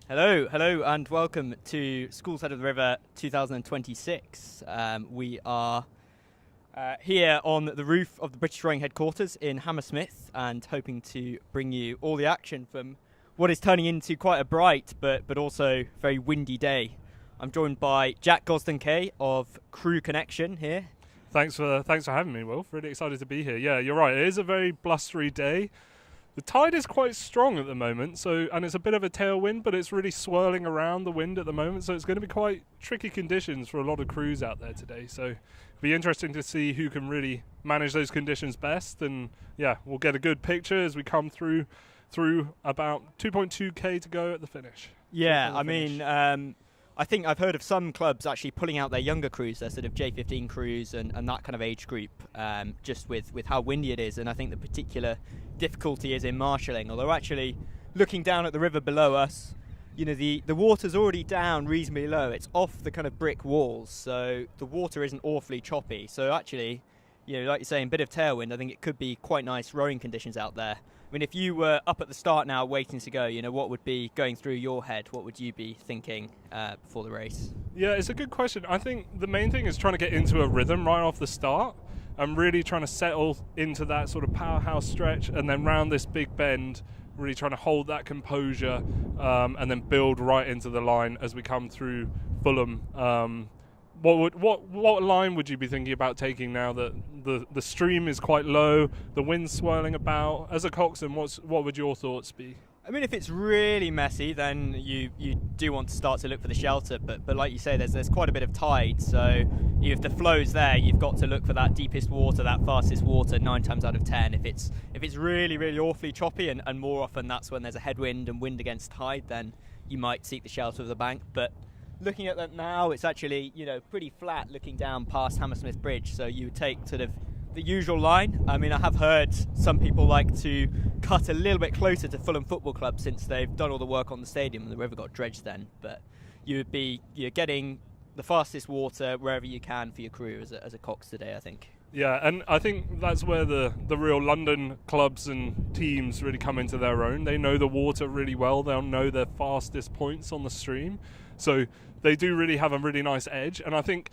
Hello, and welcome to School Side of the River 2026. We are here on the roof of the British Rowing headquarters in Hammersmith, and hoping to bring you all the action from what is turning into quite a bright but also very windy day. I'm joined by Jack Gosden-Kay of Crew Connection here. Thanks for having me, Wilf. Really excited to be here. Yeah, you're right. It is a very blustery day. The tide is quite strong at the moment, and it's a bit of a tailwind, but it's really swirling around the wind at the moment, so it's going to be quite tricky conditions for a lot of crews out there today. So it'll be interesting to see who can really manage those conditions best, and yeah, we'll get a good picture as we come through about 2.2k to go at the finish. Yeah, I mean, I think I've heard of some clubs actually pulling out their younger crews, their sort of J15 crews and that kind of age group, just with how windy it is. And I think the particular difficulty is in marshalling. Although actually, looking down at the river below us, you know, the water's already down reasonably low. It's off the kind of brick walls, so the water isn't awfully choppy. So actually, you know, like you're saying, a bit of tailwind, I think it could be quite nice rowing conditions out there. I mean, if you were up at the start now waiting to go, you know, what would be going through your head? What would you be thinking before the race? Yeah, it's a good question. I think the main thing is trying to get into a rhythm right off the start and really trying to settle into that sort of powerhouse stretch, and then round this big bend, really trying to hold that composure and then build right into the line as we come through Fulham. What line would you be thinking about taking now that the stream is quite low, the wind's swirling about? As a coxswain, what would your thoughts be? I mean, if it's really messy, then you do want to start to look for the shelter. But like you say, there's quite a bit of tide, so if the flow's there, you've got to look for that deepest water, that fastest water, 9 times out of 10. If it's really awfully choppy, and more often that's when there's a headwind and wind against tide, then you might seek the shelter of the bank. But looking at that now, it's actually, you know, pretty flat looking down past Hammersmith Bridge, so you would take sort of the usual line. I mean, I have heard some people like to cut a little bit closer to Fulham Football Club since they've done all the work on the stadium and the river got dredged then, but you're getting the fastest water wherever you can for your crew as a cox today, I think. Yeah, and I think that's where the real London clubs and teams really come into their own. They know the water really well. They'll know their fastest points on the stream. So they do really have a really nice edge. And I think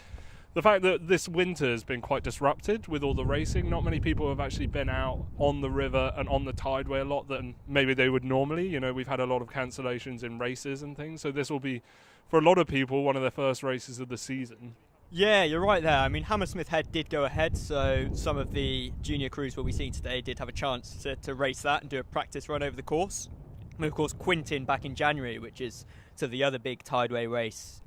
the fact that this winter has been quite disrupted with all the racing, not many people have actually been out on the river and on the tideway a lot than maybe they would normally. You know, we've had a lot of cancellations in races and things. So this will be, for a lot of people, one of their first races of the season. Yeah, you're right there. I mean, Hammersmith Head did go ahead, so some of the junior crews we'll be seeing today did have a chance to race that and do a practice run over the course. And of course, Quintin back in January, which is to the other big tideway race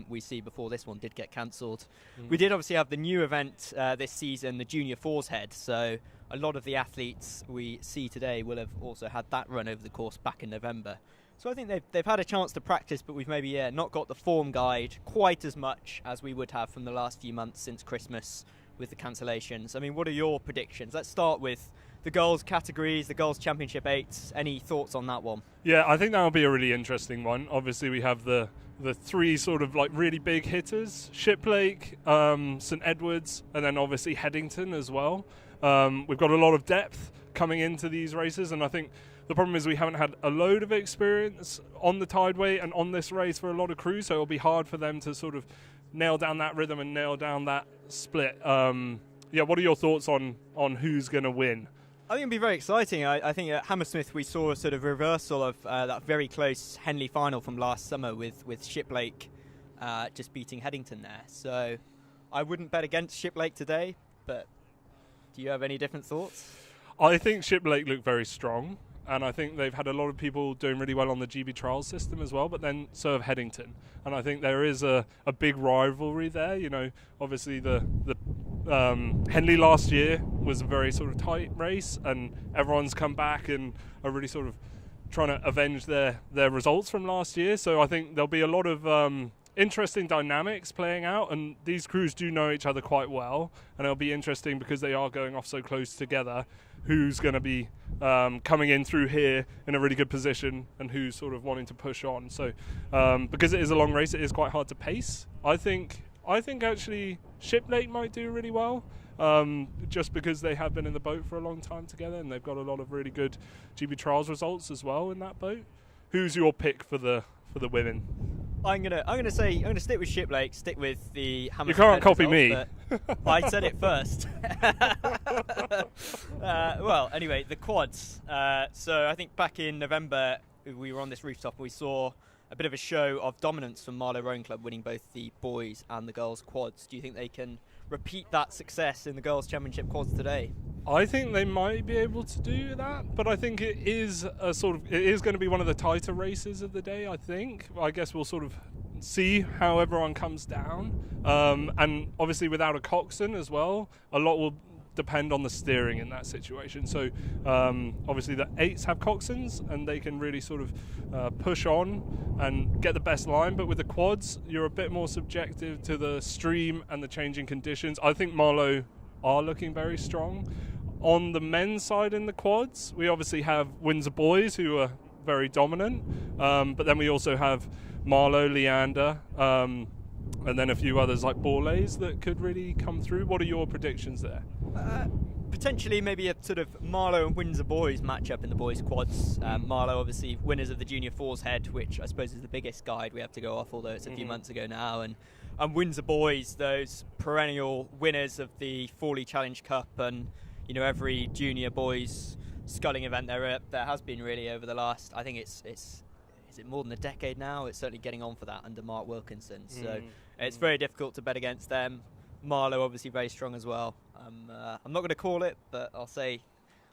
we see before this one did get cancelled. We did obviously have the new event this season, the Junior Fours Head, so a lot of the athletes we see today will have also had that run over the course back in November. So I think they've had a chance to practice, but we've maybe not got the form guide quite as much as we would have from the last few months since Christmas with the cancellations. I mean, what are your predictions? Let's start with the girls' categories, the girls' championship 8s. Any thoughts on that one? Yeah, I think that'll be a really interesting one. Obviously, we have the three sort of like really big hitters: Shiplake, St Edwards, and then obviously Headington as well. We've got a lot of depth coming into these races, and I think the problem is we haven't had a load of experience on the tideway and on this race for a lot of crews, so it'll be hard for them to sort of nail down that rhythm and nail down that split. What are your thoughts on who's going to win? I think it'll be very exciting. I think at Hammersmith we saw a sort of reversal of that very close Henley final from last summer with Shiplake just beating Headington there. So I wouldn't bet against Shiplake today, but do you have any different thoughts? I think Shiplake looked very strong, and I think they've had a lot of people doing really well on the GB trials system as well, but then so have Headington. And I think there is a big rivalry there. You know, obviously the Henley last year was a very sort of tight race, and everyone's come back and are really sort of trying to avenge their results from last year. So I think there'll be a lot of interesting dynamics playing out, and these crews do know each other quite well, and it'll be interesting because they are going off so close together, who's going to be coming in through here in a really good position and who's sort of wanting to push on. So because it is a long race, it is quite hard to pace. I think actually Shiplake might do really well, just because they have been in the boat for a long time together and they've got a lot of really good GB trials results as well in that boat. Who's your pick for the for the women? I'm gonna stick with Shiplake, stick with the Hammersmith. You can't copy result, me. I said it first. Well, anyway, the quads. So I think back in November we were on this rooftop and we saw a bit of a show of dominance from Marlow Rowing Club, winning both the boys and the girls quads. Do you think they can repeat that success in the girls' championship quads today? I think they might be able to do that, but I think it is going to be one of the tighter races of the day. I guess we'll sort of see how everyone comes down, and obviously without a coxswain as well, a lot will depend on the steering in that situation. So obviously the 8s have coxswains and they can really sort of push on and get the best line, but with the quads you're a bit more subjective to the stream and the changing conditions. I think Marlow are looking very strong. On the men's side in the quads, we obviously have Windsor Boys, who are very dominant, but then we also have Marlow, Leander, and then a few others like Borlays that could really come through. What are your predictions there? Potentially maybe a sort of Marlow and Windsor Boys matchup in the boys quads. Marlow obviously winners of the Junior Fours Head, which I suppose is the biggest guide we have to go off, although it's a few months ago now, and Windsor Boys, those perennial winners of the Forley Challenge Cup, and you know, every junior boys sculling event there has been really over the last, I think is it more than a decade now? It's certainly getting on for that under Mark Wilkinson. So it's very difficult to bet against them. Marlow obviously very strong as well. I'm not going to call it, but I'll say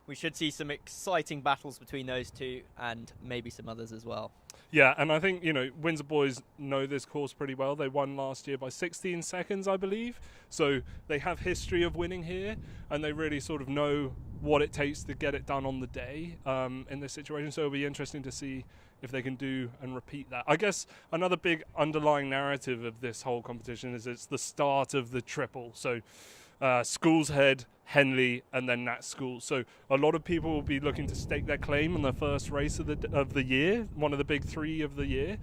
we should see some exciting battles between those two and maybe some others as well. Yeah, and I think, you know, Windsor Boys know this course pretty well. They won last year by 16 seconds, I believe. So they have history of winning here, and they really sort of know what it takes to get it done on the day in this situation. So it'll be interesting to see if they can do and repeat that. I guess another big underlying narrative of this whole competition is it's the start of the triple. So Schools Head, Henley, and then Nat Schools. So a lot of people will be looking to stake their claim on the first race of the year, one of the big 3 of the year.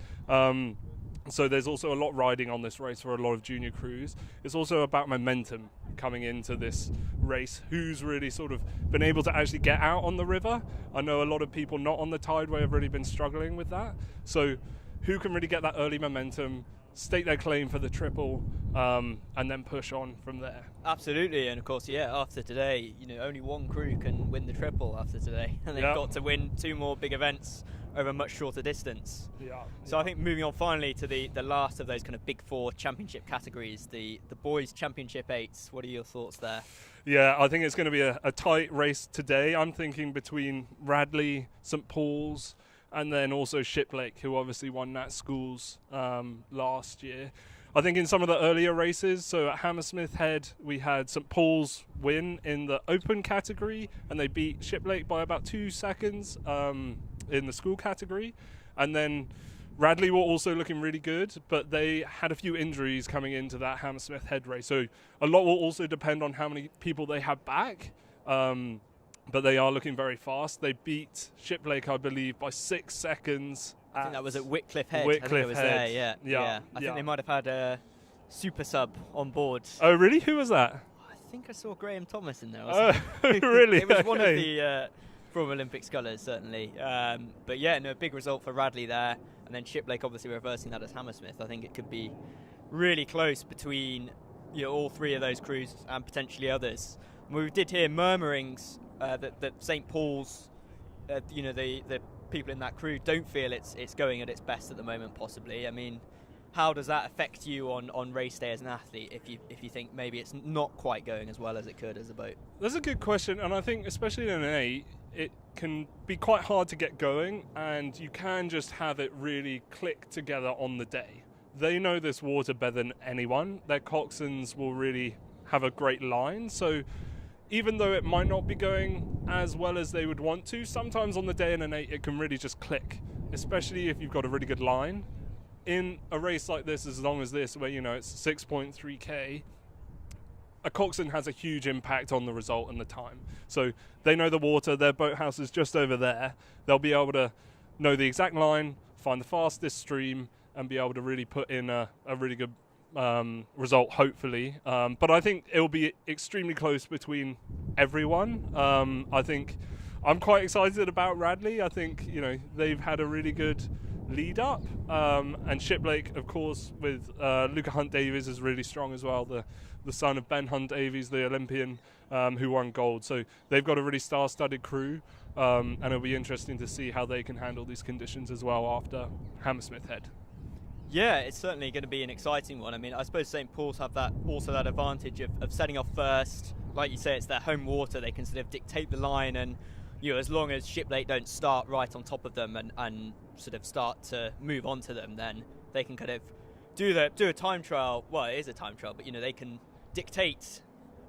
So there's also a lot riding on this race for a lot of junior crews. It's also about momentum coming into this race. Who's really sort of been able to actually get out on the river? I know a lot of people not on the Tideway have really been struggling with that. So who can really get that early momentum, stake their claim for the triple, and then push on from there? Absolutely, and of course, yeah, after today, you know, only one crew can win the triple after today, and they've got to win 2 more big events over a much shorter distance. So I think moving on finally to the last of those kind of big 4 championship categories, the boys championship 8s. What are your thoughts there? Yeah, I think it's going to be a tight race today. I'm thinking between Radley, St Paul's, and then also Shiplake, who obviously won Nat Schools last year. I think in some of the earlier races, so at Hammersmith Head, we had St Paul's win in the open category, and they beat Shiplake by about 2 seconds in the school category. And then Radley were also looking really good, but they had a few injuries coming into that Hammersmith Head race. So a lot will also depend on how many people they have back. But they are looking very fast. They beat Shiplake, I believe, by 6 seconds. I think that was at Wycliffe Head. Wycliffe I think it was Head. there, yeah. I think they might have had a super sub on board. Oh, really? Who was that? I think I saw Graham Thomas in there. Oh, really? It was one of the former Olympic scullers, certainly. But yeah, no, big result for Radley there. And then Shiplake obviously reversing that as Hammersmith. I think it could be really close between, you know, all 3 of those crews and potentially others. We did hear murmurings that St Paul's, you know, the people in that crew don't feel it's going at its best at the moment, possibly. I mean, how does that affect you on race day as an athlete if you think maybe it's not quite going as well as it could as a boat? That's a good question, and I think especially in an 8, it can be quite hard to get going, and you can just have it really click together on the day. They know this water better than anyone. Their coxswains will really have a great line, so even though it might not be going as well as they would want to, sometimes on the day in an 8 it can really just click, especially if you've got a really good line. In a race like this, as long as this, where, you know, it's 6.3k, a coxswain has a huge impact on the result and the time. So they know the water, their boathouse is just over there. They'll be able to know the exact line, find the fastest stream, and be able to really put in a really good result, hopefully. But I think it'll be extremely close between everyone. I think I'm quite excited about Radley. I think, you know, they've had a really good lead up. And Shiplake, of course, with Luca Hunt-Davies is really strong as well, the son of Ben Hunt-Davies, the Olympian who won gold. So they've got a really star-studded crew, and it'll be interesting to see how they can handle these conditions as well after Hammersmith Head. Yeah, it's certainly going to be an exciting one. I mean, I suppose St. Paul's have that advantage of setting off first. Like you say, it's their home water. They can sort of dictate the line, and as long as Shiplake don't start right on top of them and sort of start to move on to them, then they can kind of do a time trial. Well, it is a time trial, but they can dictate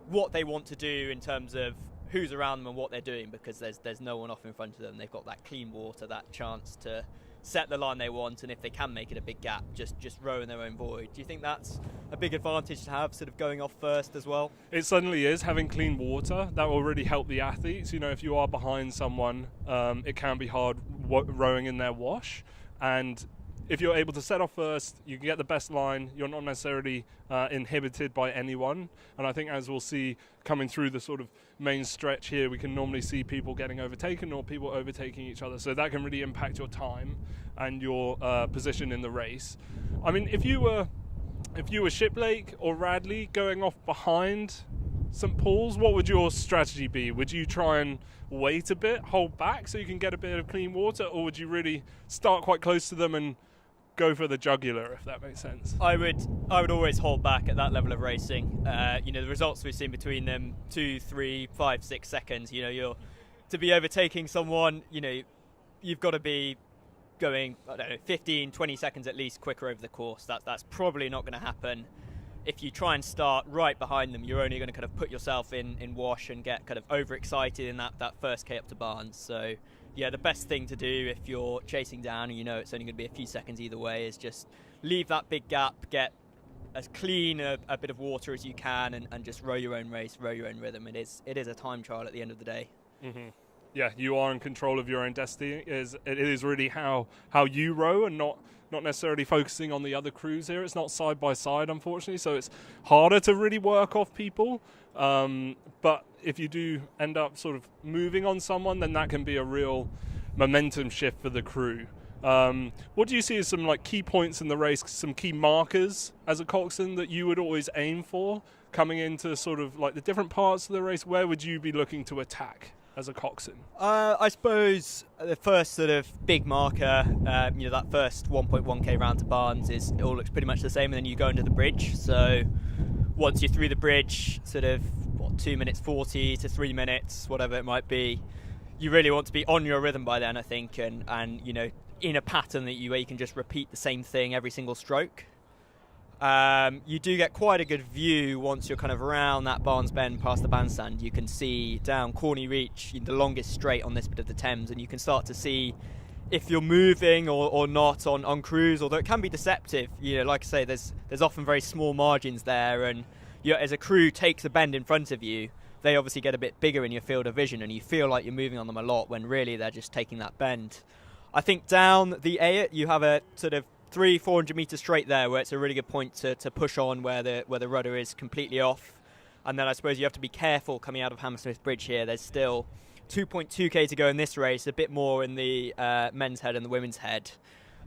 what they want to do in terms of who's around them and what they're doing, because there's no one off in front of them. They've got that clean water, that chance to set the line they want, and if they can make it a big gap, just row in their own void. Do you think that's a big advantage to have, sort of going off first as well? It certainly is. Having clean water, that will really help the athletes. If you are behind someone, it can be hard rowing in their wash, and if you're able to set off first, you can get the best line. You're not necessarily inhibited by anyone. And I think, as we'll see coming through the sort of main stretch here, we can normally see people getting overtaken or people overtaking each other. So that can really impact your time and your position in the race. I mean, if you were Shiplake or Radley going off behind St. Paul's, what would your strategy be? Would you try and wait a bit, hold back so you can get a bit of clean water, or would you really start quite close to them and go for the jugular, if that makes sense? I would always hold back at that level of racing. The results we've seen between them, 2, 3, 5, 6 seconds. You're to be overtaking someone. You've got to be going, 15, 20 seconds at least quicker over the course. That's probably not going to happen. If you try and start right behind them, you're only going to kind of put yourself in wash and get kind of overexcited in that first K up to Barnes. So yeah, the best thing to do if you're chasing down and it's only going to be a few seconds either way is just leave that big gap, get as clean a bit of water as you can, and just row your own race, row your own rhythm. It is a time trial at the end of the day. Mm-hmm. Yeah, you are in control of your own destiny. It is really how you row, and not necessarily focusing on the other crews here. It's not side by side, unfortunately, so it's harder to really work off people. But if you do end up sort of moving on someone, then that can be a real momentum shift for the crew. What do you see as some key points in the race, some key markers as a coxswain that you would always aim for coming into sort of the different parts of the race? Where would you be looking to attack as a coxswain? I suppose the first sort of big marker, that first 1.1k round to Barnes, it all looks pretty much the same, and then you go under the bridge. So once you're through the bridge, sort of 2 minutes 40 to 3 minutes, whatever it might be, you really want to be on your rhythm by then, I think, and in a pattern where you can just repeat the same thing every single stroke. You do get quite a good view once you're kind of around that Barnes Bend past the bandstand. You can see down Corney Reach, the longest straight on this bit of the Thames, and you can start to see if you're moving or not on crews, although it can be deceptive. Like I say, there's often very small margins there, and as a crew takes a bend in front of you, they obviously get a bit bigger in your field of vision, and you feel like you're moving on them a lot when really they're just taking that bend. I think down the Ayot, you have a sort of 300-400 metre straight there where it's a really good point to push on where the rudder is completely off. And then I suppose you have to be careful coming out of Hammersmith Bridge here. There's still 2.2k to go in this race, a bit more in the men's head and the women's head.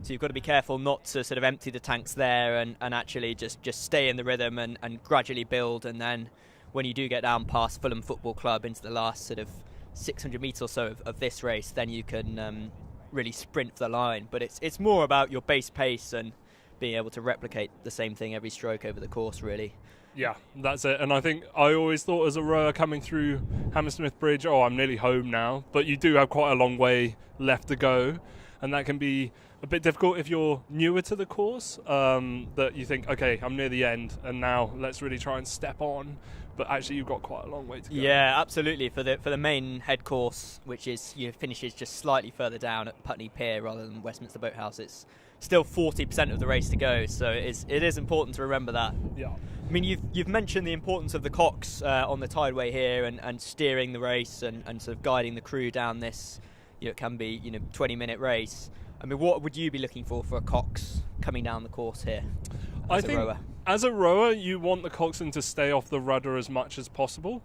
So you've got to be careful not to sort of empty the tanks there and actually just stay in the rhythm and gradually build. And then when you do get down past Fulham Football Club into the last sort of 600 metres or so of this race, then you can really sprint for the line. But it's more about your base pace and being able to replicate the same thing every stroke over the course, really. Yeah, that's it. And I think I always thought as a rower coming through Hammersmith Bridge, I'm nearly home now. But you do have quite a long way left to go. And that can be a bit difficult if you're newer to the course, that you think, okay, I'm near the end and now let's really try and step on. But actually you've got quite a long way to go. Yeah, absolutely. For the main head course, which is finishes just slightly further down at Putney Pier rather than Westminster Boathouse, it's still 40% of the race to go. So it is important to remember that. Yeah. I mean, you've mentioned the importance of the cox on the tideway here and steering the race and sort of guiding the crew down this, it can be 20-minute race. I mean, what would you be looking for a cox coming down the course here as a rower? As a rower, you want the coxswain to stay off the rudder as much as possible.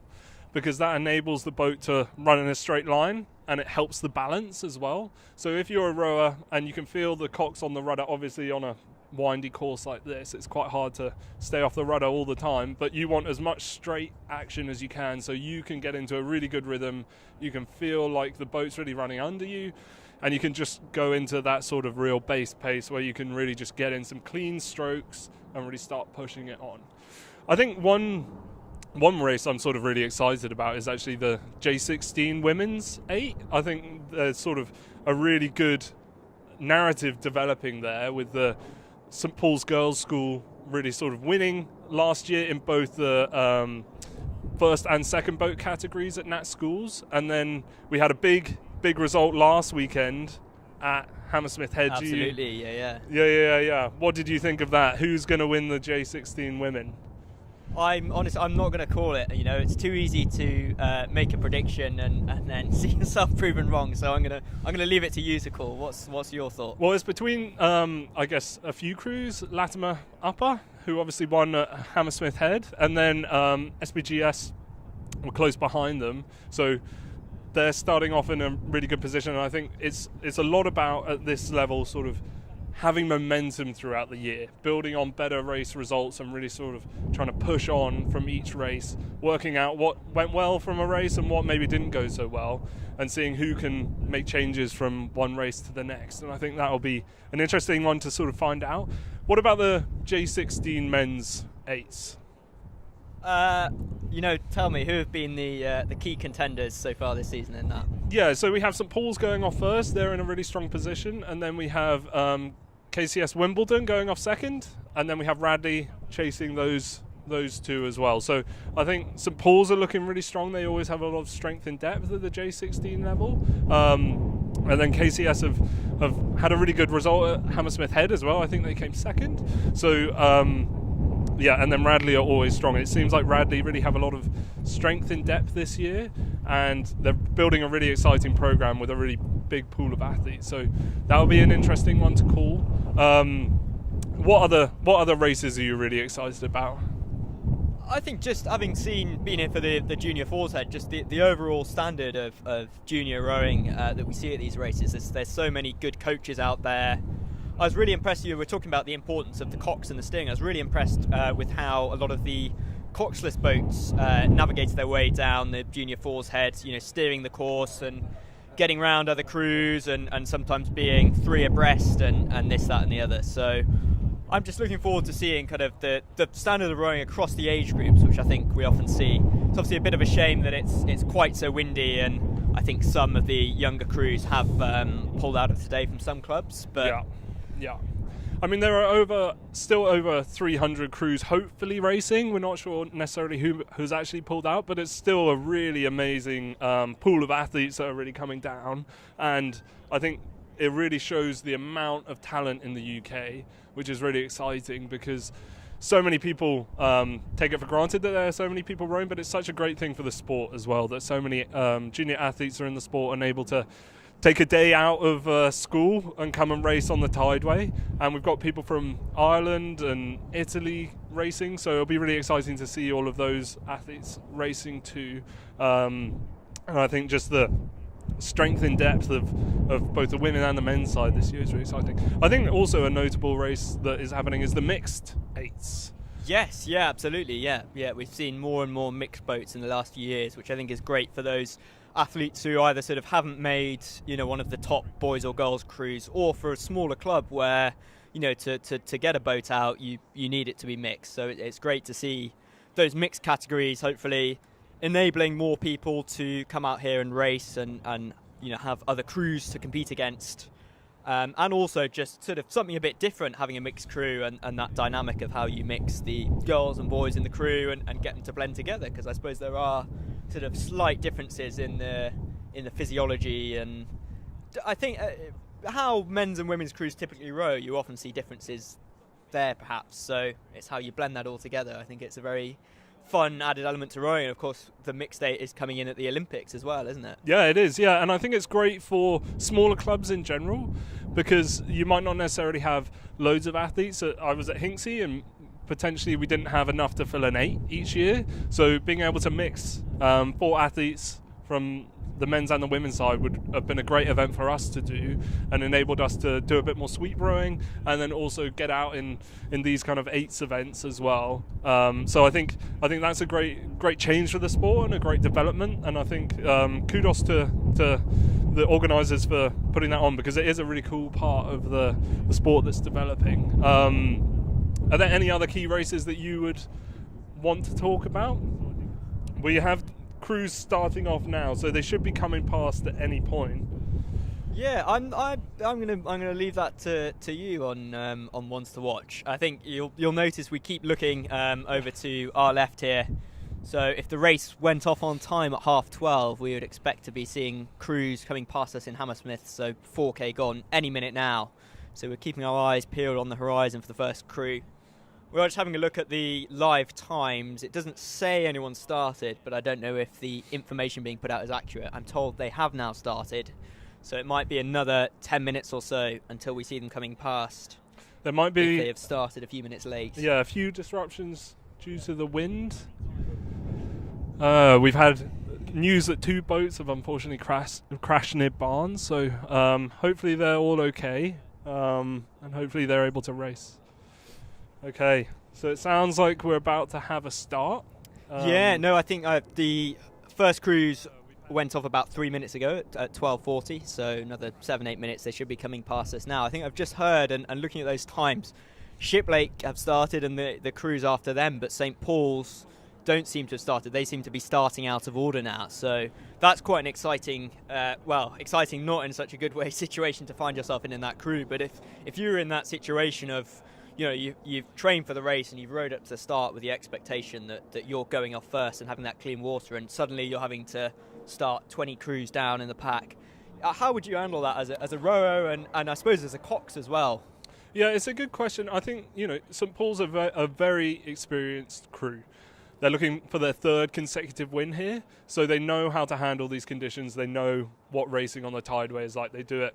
because that enables the boat to run in a straight line, and it helps the balance as well. So if you're a rower and you can feel the cocks on the rudder, obviously on a windy course like this, it's quite hard to stay off the rudder all the time, but you want as much straight action as you can so you can get into a really good rhythm. You can feel like the boat's really running under you, and you can just go into that sort of real base pace where you can really just get in some clean strokes and really start pushing it on. I think one race I'm sort of really excited about is actually the J16 Women's 8. I think there's sort of a really good narrative developing there with the St Paul's Girls' School really sort of winning last year in both the first and second boat categories at Nat Schools, and then we had a big result last weekend at Hammersmith Head. Absolutely, Yeah. What did you think of that? Who's going to win the J16 Women? I'm honest. I'm not going to call it. It's too easy to make a prediction and then see yourself proven wrong. So I'm gonna leave it to you to call. What's your thought? Well, it's between I guess a few crews, Latimer Upper, who obviously won at Hammersmith Head, and then SBGS were close behind them. So they're starting off in a really good position, and I think it's a lot about at this level sort of having momentum throughout the year, building on better race results and really sort of trying to push on from each race, working out what went well from a race and what maybe didn't go so well, and seeing who can make changes from one race to the next. And I think that'll be an interesting one to sort of find out. What about the J16 men's 8s? Tell me, who have been the key contenders so far this season in that? Yeah, so we have St Paul's going off first. They're in a really strong position. And then we have KCS Wimbledon going off second. And then we have Radley chasing those two as well. So I think St Paul's are looking really strong. They always have a lot of strength and depth at the J16 level. And then KCS have had a really good result at Hammersmith Head as well. I think they came second. So and then Radley are always strong. It seems like Radley really have a lot of strength in depth this year, and they're building a really exciting program with a really big pool of athletes. So that'll be an interesting one to call. What other races are you really excited about? I think just having been here for the Junior Fours Head, just the overall standard of junior rowing that we see at these races. There's so many good coaches out there. I was really impressed. You were talking about the importance of the cocks and the sting. I was really impressed with how a lot of the coxless boats navigated their way down the Junior Fours Head, steering the course and getting around other crews and sometimes being three abreast and this, that and the other. So I'm just looking forward to seeing kind of the standard of rowing across the age groups, which I think we often see. It's obviously a bit of a shame that it's quite so windy, and I think some of the younger crews have pulled out of today from some clubs. But Yeah. I mean, there are still over 300 crews hopefully racing. We're not sure necessarily who's actually pulled out, but it's still a really amazing pool of athletes that are really coming down. And I think it really shows the amount of talent in the UK, which is really exciting because so many people take it for granted that there are so many people rowing, but it's such a great thing for the sport as well that so many junior athletes are in the sport and able to take a day out of school and come and race on the Tideway. And we've got people from Ireland and Italy racing, so it'll be really exciting to see all of those athletes racing too. And I think just the strength and depth of both the women and the men's side this year is really exciting. I think also a notable race that is happening is the mixed 8s. Yes, yeah, absolutely, yeah. We've seen more and more mixed boats in the last few years, which I think is great for those athletes who either sort of haven't made one of the top boys or girls crews, or for a smaller club where to get a boat out you need it to be mixed. So it's great to see those mixed categories hopefully enabling more people to come out here and race and have other crews to compete against, and also just sort of something a bit different, having a mixed crew and that dynamic of how you mix the girls and boys in the crew and get them to blend together, because I suppose there are sort of slight differences in the physiology, and I think how men's and women's crews typically row, you often see differences there perhaps, so it's how you blend that all together. I think it's a very fun added element to rowing, and of course the mixed 8 is coming in at the Olympics as well, isn't it? Yeah, it is, yeah, and I think it's great for smaller clubs in general because you might not necessarily have loads of athletes. I was at Hinksey and potentially we didn't have enough to fill an 8 each year. So being able to mix 4 athletes from the men's and the women's side would have been a great event for us to do, and enabled us to do a bit more sweep rowing, and then also get out in these kind of 8s events as well. So I think that's a great change for the sport and a great development. And I think kudos to the organisers for putting that on, because it is a really cool part of the sport that's developing. Are there any other key races that you would want to talk about? We have crews starting off now, so they should be coming past at any point. Yeah, I'm gonna leave that to you on ones to watch. I think you'll notice we keep looking over to our left here. So if the race went off on time at 12:30, we would expect to be seeing crews coming past us in Hammersmith. So 4K gone any minute now. So we're keeping our eyes peeled on the horizon for the first crew. We're just having a look at the live times. It doesn't say anyone started, but I don't know if the information being put out is accurate. I'm told they have now started, so it might be another 10 minutes or so until we see them coming past. There might be, if they have started a few minutes late. Yeah, a few disruptions due to the wind. We've had news that 2 boats have unfortunately crashed near Barnes, so hopefully they're all okay, and hopefully they're able to race. Okay, so it sounds like we're about to have a start. I think the first cruise went off about 3 minutes ago at 12:40, so another 7-8 minutes. They should be coming past us now. I think I've just heard, and looking at those times, Shiplake have started and the cruise after them, but St Paul's don't seem to have started. They seem to be starting out of order now, so that's quite an exciting not in such a good way situation to find yourself in that crew. But if you're in that situation of, you've trained for the race and you've rowed up to the start with the expectation that you're going off first and having that clean water, and suddenly you're having to start 20 crews down in the pack, how would you handle that as a rower and I suppose as a cox as well? Yeah, it's a good question. I think, St Paul's a very experienced crew. They're looking for their 3rd consecutive win here, so they know how to handle these conditions. They know what racing on the tideway is like. They do it,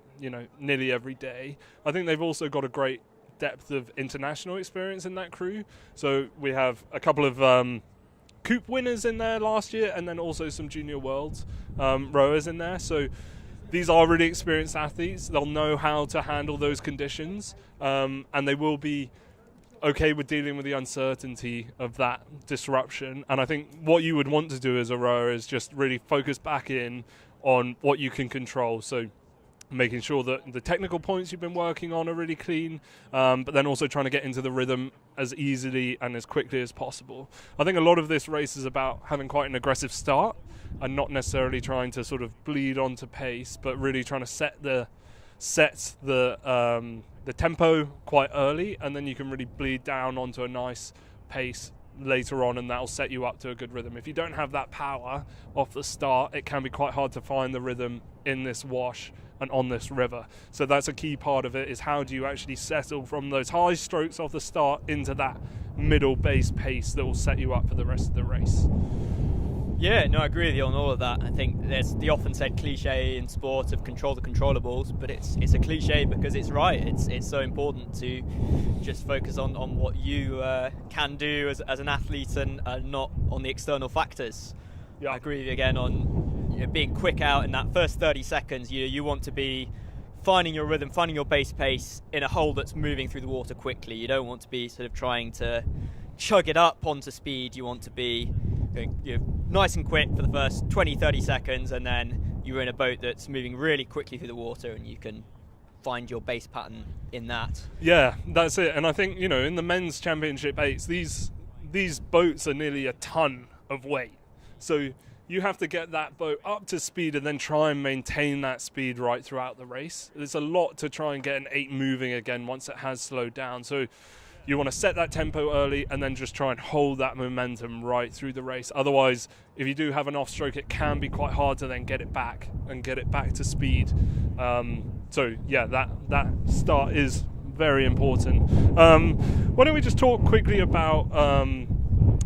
nearly every day. I think they've also got a great depth of international experience in that crew. So we have a couple of Coupe winners in there last year, and then also some Junior Worlds rowers in there. So these are really experienced athletes. They'll know how to handle those conditions, and they will be okay with dealing with the uncertainty of that disruption. And I think what you would want to do as a rower is just really focus back in on what you can control. So making sure that the technical points you've been working on are really clean, but then also trying to get into the rhythm as easily and as quickly as possible. I think a lot of this race is about having quite an aggressive start and not necessarily trying to sort of bleed onto pace, but really trying to set the tempo quite early, and then you can really bleed down onto a nice pace later on, and that'll set you up to a good rhythm. If you don't have that power off the start, it can be quite hard to find the rhythm in this wash and on this river. So that's a key part of it, is how do you actually settle from those high strokes off the start into that middle base pace that will set you up for the rest of the race. Yeah, no, I agree with you on all of that. I think there's the often said cliche in sport of control the controllables, but it's a cliche because it's right. It's so important to just focus on what you can do as an athlete and not on the external factors. Yeah, I agree with you again on being quick out in that first 30 seconds. You want to be finding your rhythm, finding your base pace in a hole that's moving through the water quickly. You don't want to be sort of trying to chug it up onto speed. You want to be nice and quick for the first 20-30 seconds, and then you're in a boat that's moving really quickly through the water and you can find your base pattern in that. Yeah, that's it. And I think, in the men's championship 8s, these boats are nearly a ton of weight. So you have to get that boat up to speed and then try and maintain that speed right throughout the race. There's a lot to try and get an 8 moving again once it has slowed down. So you want to set that tempo early and then just try and hold that momentum right through the race. Otherwise, if you do have an off-stroke, it can be quite hard to then get it back to speed. So yeah, that start is very important. Why don't we just talk quickly about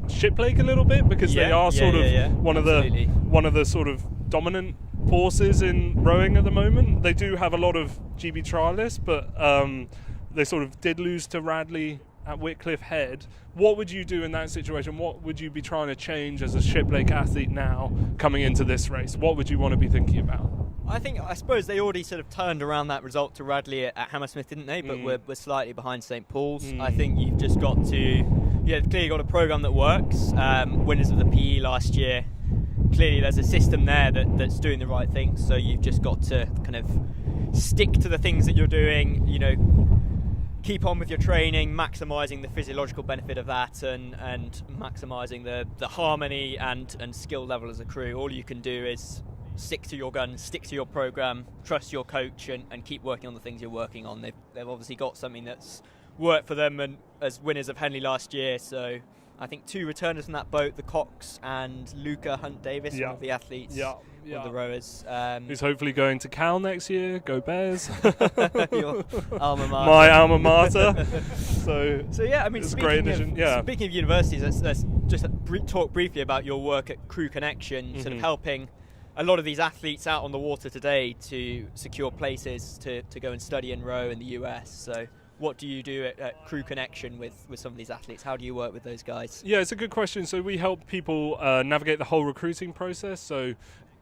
Shiplake a little bit, because they are one of the sort of dominant forces in rowing at the moment. They do have a lot of GB trialists, but they sort of did lose to Radley at Whitcliffe Head, what would you do in that situation? What would you be trying to change as a Shiplake athlete now coming into this race? What would you want to be thinking about? I suppose they already sort of turned around that result to Radley at Hammersmith, didn't they? But we're slightly behind St Paul's. I think you've just got to, you've clearly got a programme that works. Winners of the PE last year. Clearly there's a system there that's doing the right things, so you've just got to kind of stick to the things that you're doing, you know, keep on with your training, maximising the physiological benefit of that, and maximising the harmony and skill level as a crew. All you can do is stick to your guns, stick to your programme, trust your coach, and keep working on the things you're working on. They've obviously got something that's worked for them, and as winners of Henley last year, so I think 2 returners in that boat, the Cox and Luca Hunt-Davis, one of the athletes, one of the rowers. Who's hopefully going to Cal next year. Go Bears. Your alma mater. My alma mater. So yeah, I mean, it's a great addition. Speaking of universities, let's just talk briefly about your work at Crew Connection, sort of helping a lot of these athletes out on the water today to secure places to go and study and row in the US. So what do you do at Crew Connection with some of these athletes? How do you work with those guys? Yeah, it's a good question. So we help people navigate the whole recruiting process. So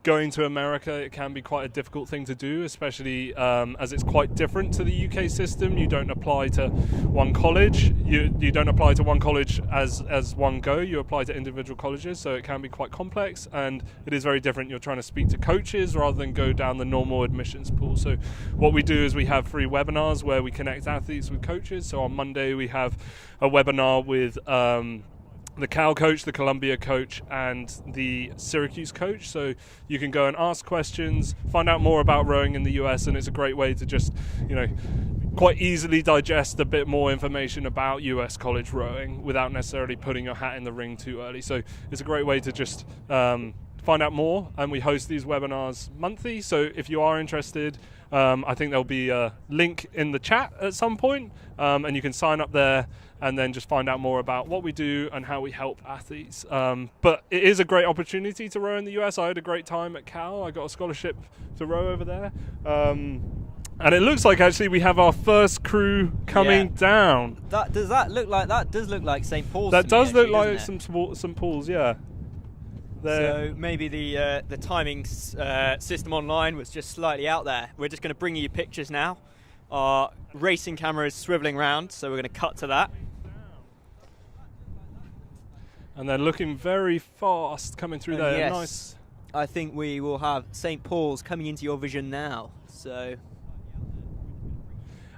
going to America, it can be quite a difficult thing to do, especially as it's quite different to the UK system. You don't apply to one college. You don't apply to one college as one go. You apply to individual colleges, so it can be quite complex, and it is very different. You're trying to speak to coaches rather than go down the normal admissions pool. So what we do is we have free webinars where we connect athletes with coaches. So on Monday we have a webinar with the Cal coach, the Columbia coach, and the Syracuse coach. So you can go and ask questions, find out more about rowing in the US, and it's a great way to just, quite easily digest a bit more information about US college rowing without necessarily putting your hat in the ring too early. So it's a great way to just find out more, and we host these webinars monthly. So if you are interested, I think there'll be a link in the chat at some point, and you can sign up there and then just find out more about what we do and how we help athletes. But it is a great opportunity to row in the US. I had a great time at Cal. I got a scholarship to row over there. And it looks like actually we have our first crew coming down. That does look like St Paul's. That does look like some St Paul's, yeah. So maybe the timing system online was just slightly out there. We're just going to bring you pictures now. Our racing camera is swiveling round, so we're going to cut to that. And they're looking very fast coming through there. Yes, nice. I think we will have St Paul's coming into your vision now. So.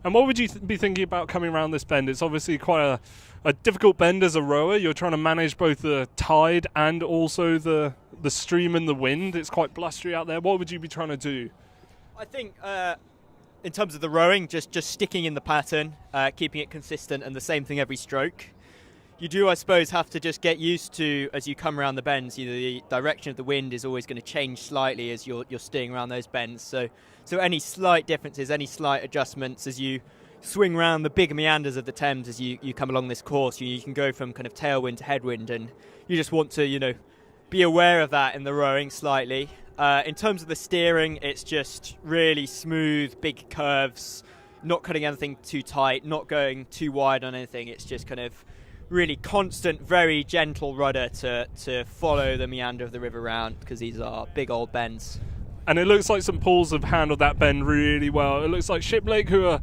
And what would you be thinking about coming around this bend? It's obviously quite a difficult bend as a rower. You're trying to manage both the tide and also the stream and the wind. It's quite blustery out there. What would you be trying to do? I think in terms of the rowing, just sticking in the pattern, keeping it consistent and the same thing every stroke. You do, I suppose, have to just get used to, as you come around the bends, the direction of the wind is always going to change slightly as you're steering around those bends. So any slight differences, any slight adjustments as you swing around the big meanders of the Thames as you come along this course, you can go from kind of tailwind to headwind, and you just want to, be aware of that in the rowing slightly. In terms of the steering, it's just really smooth, big curves, not cutting anything too tight, not going too wide on anything. It's just kind of really constant, very gentle rudder to follow the meander of the river round, because these are big old bends. And it looks like St Paul's have handled that bend really well. It looks like Shiplake, who are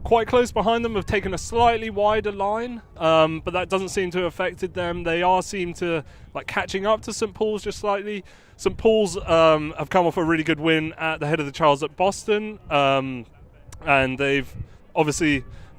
quite close behind them, have taken a slightly wider line, but that doesn't seem to have affected them. They seem to catching up to St Paul's just slightly. St Paul's have come off a really good win at the head of the Charles at Boston, and they're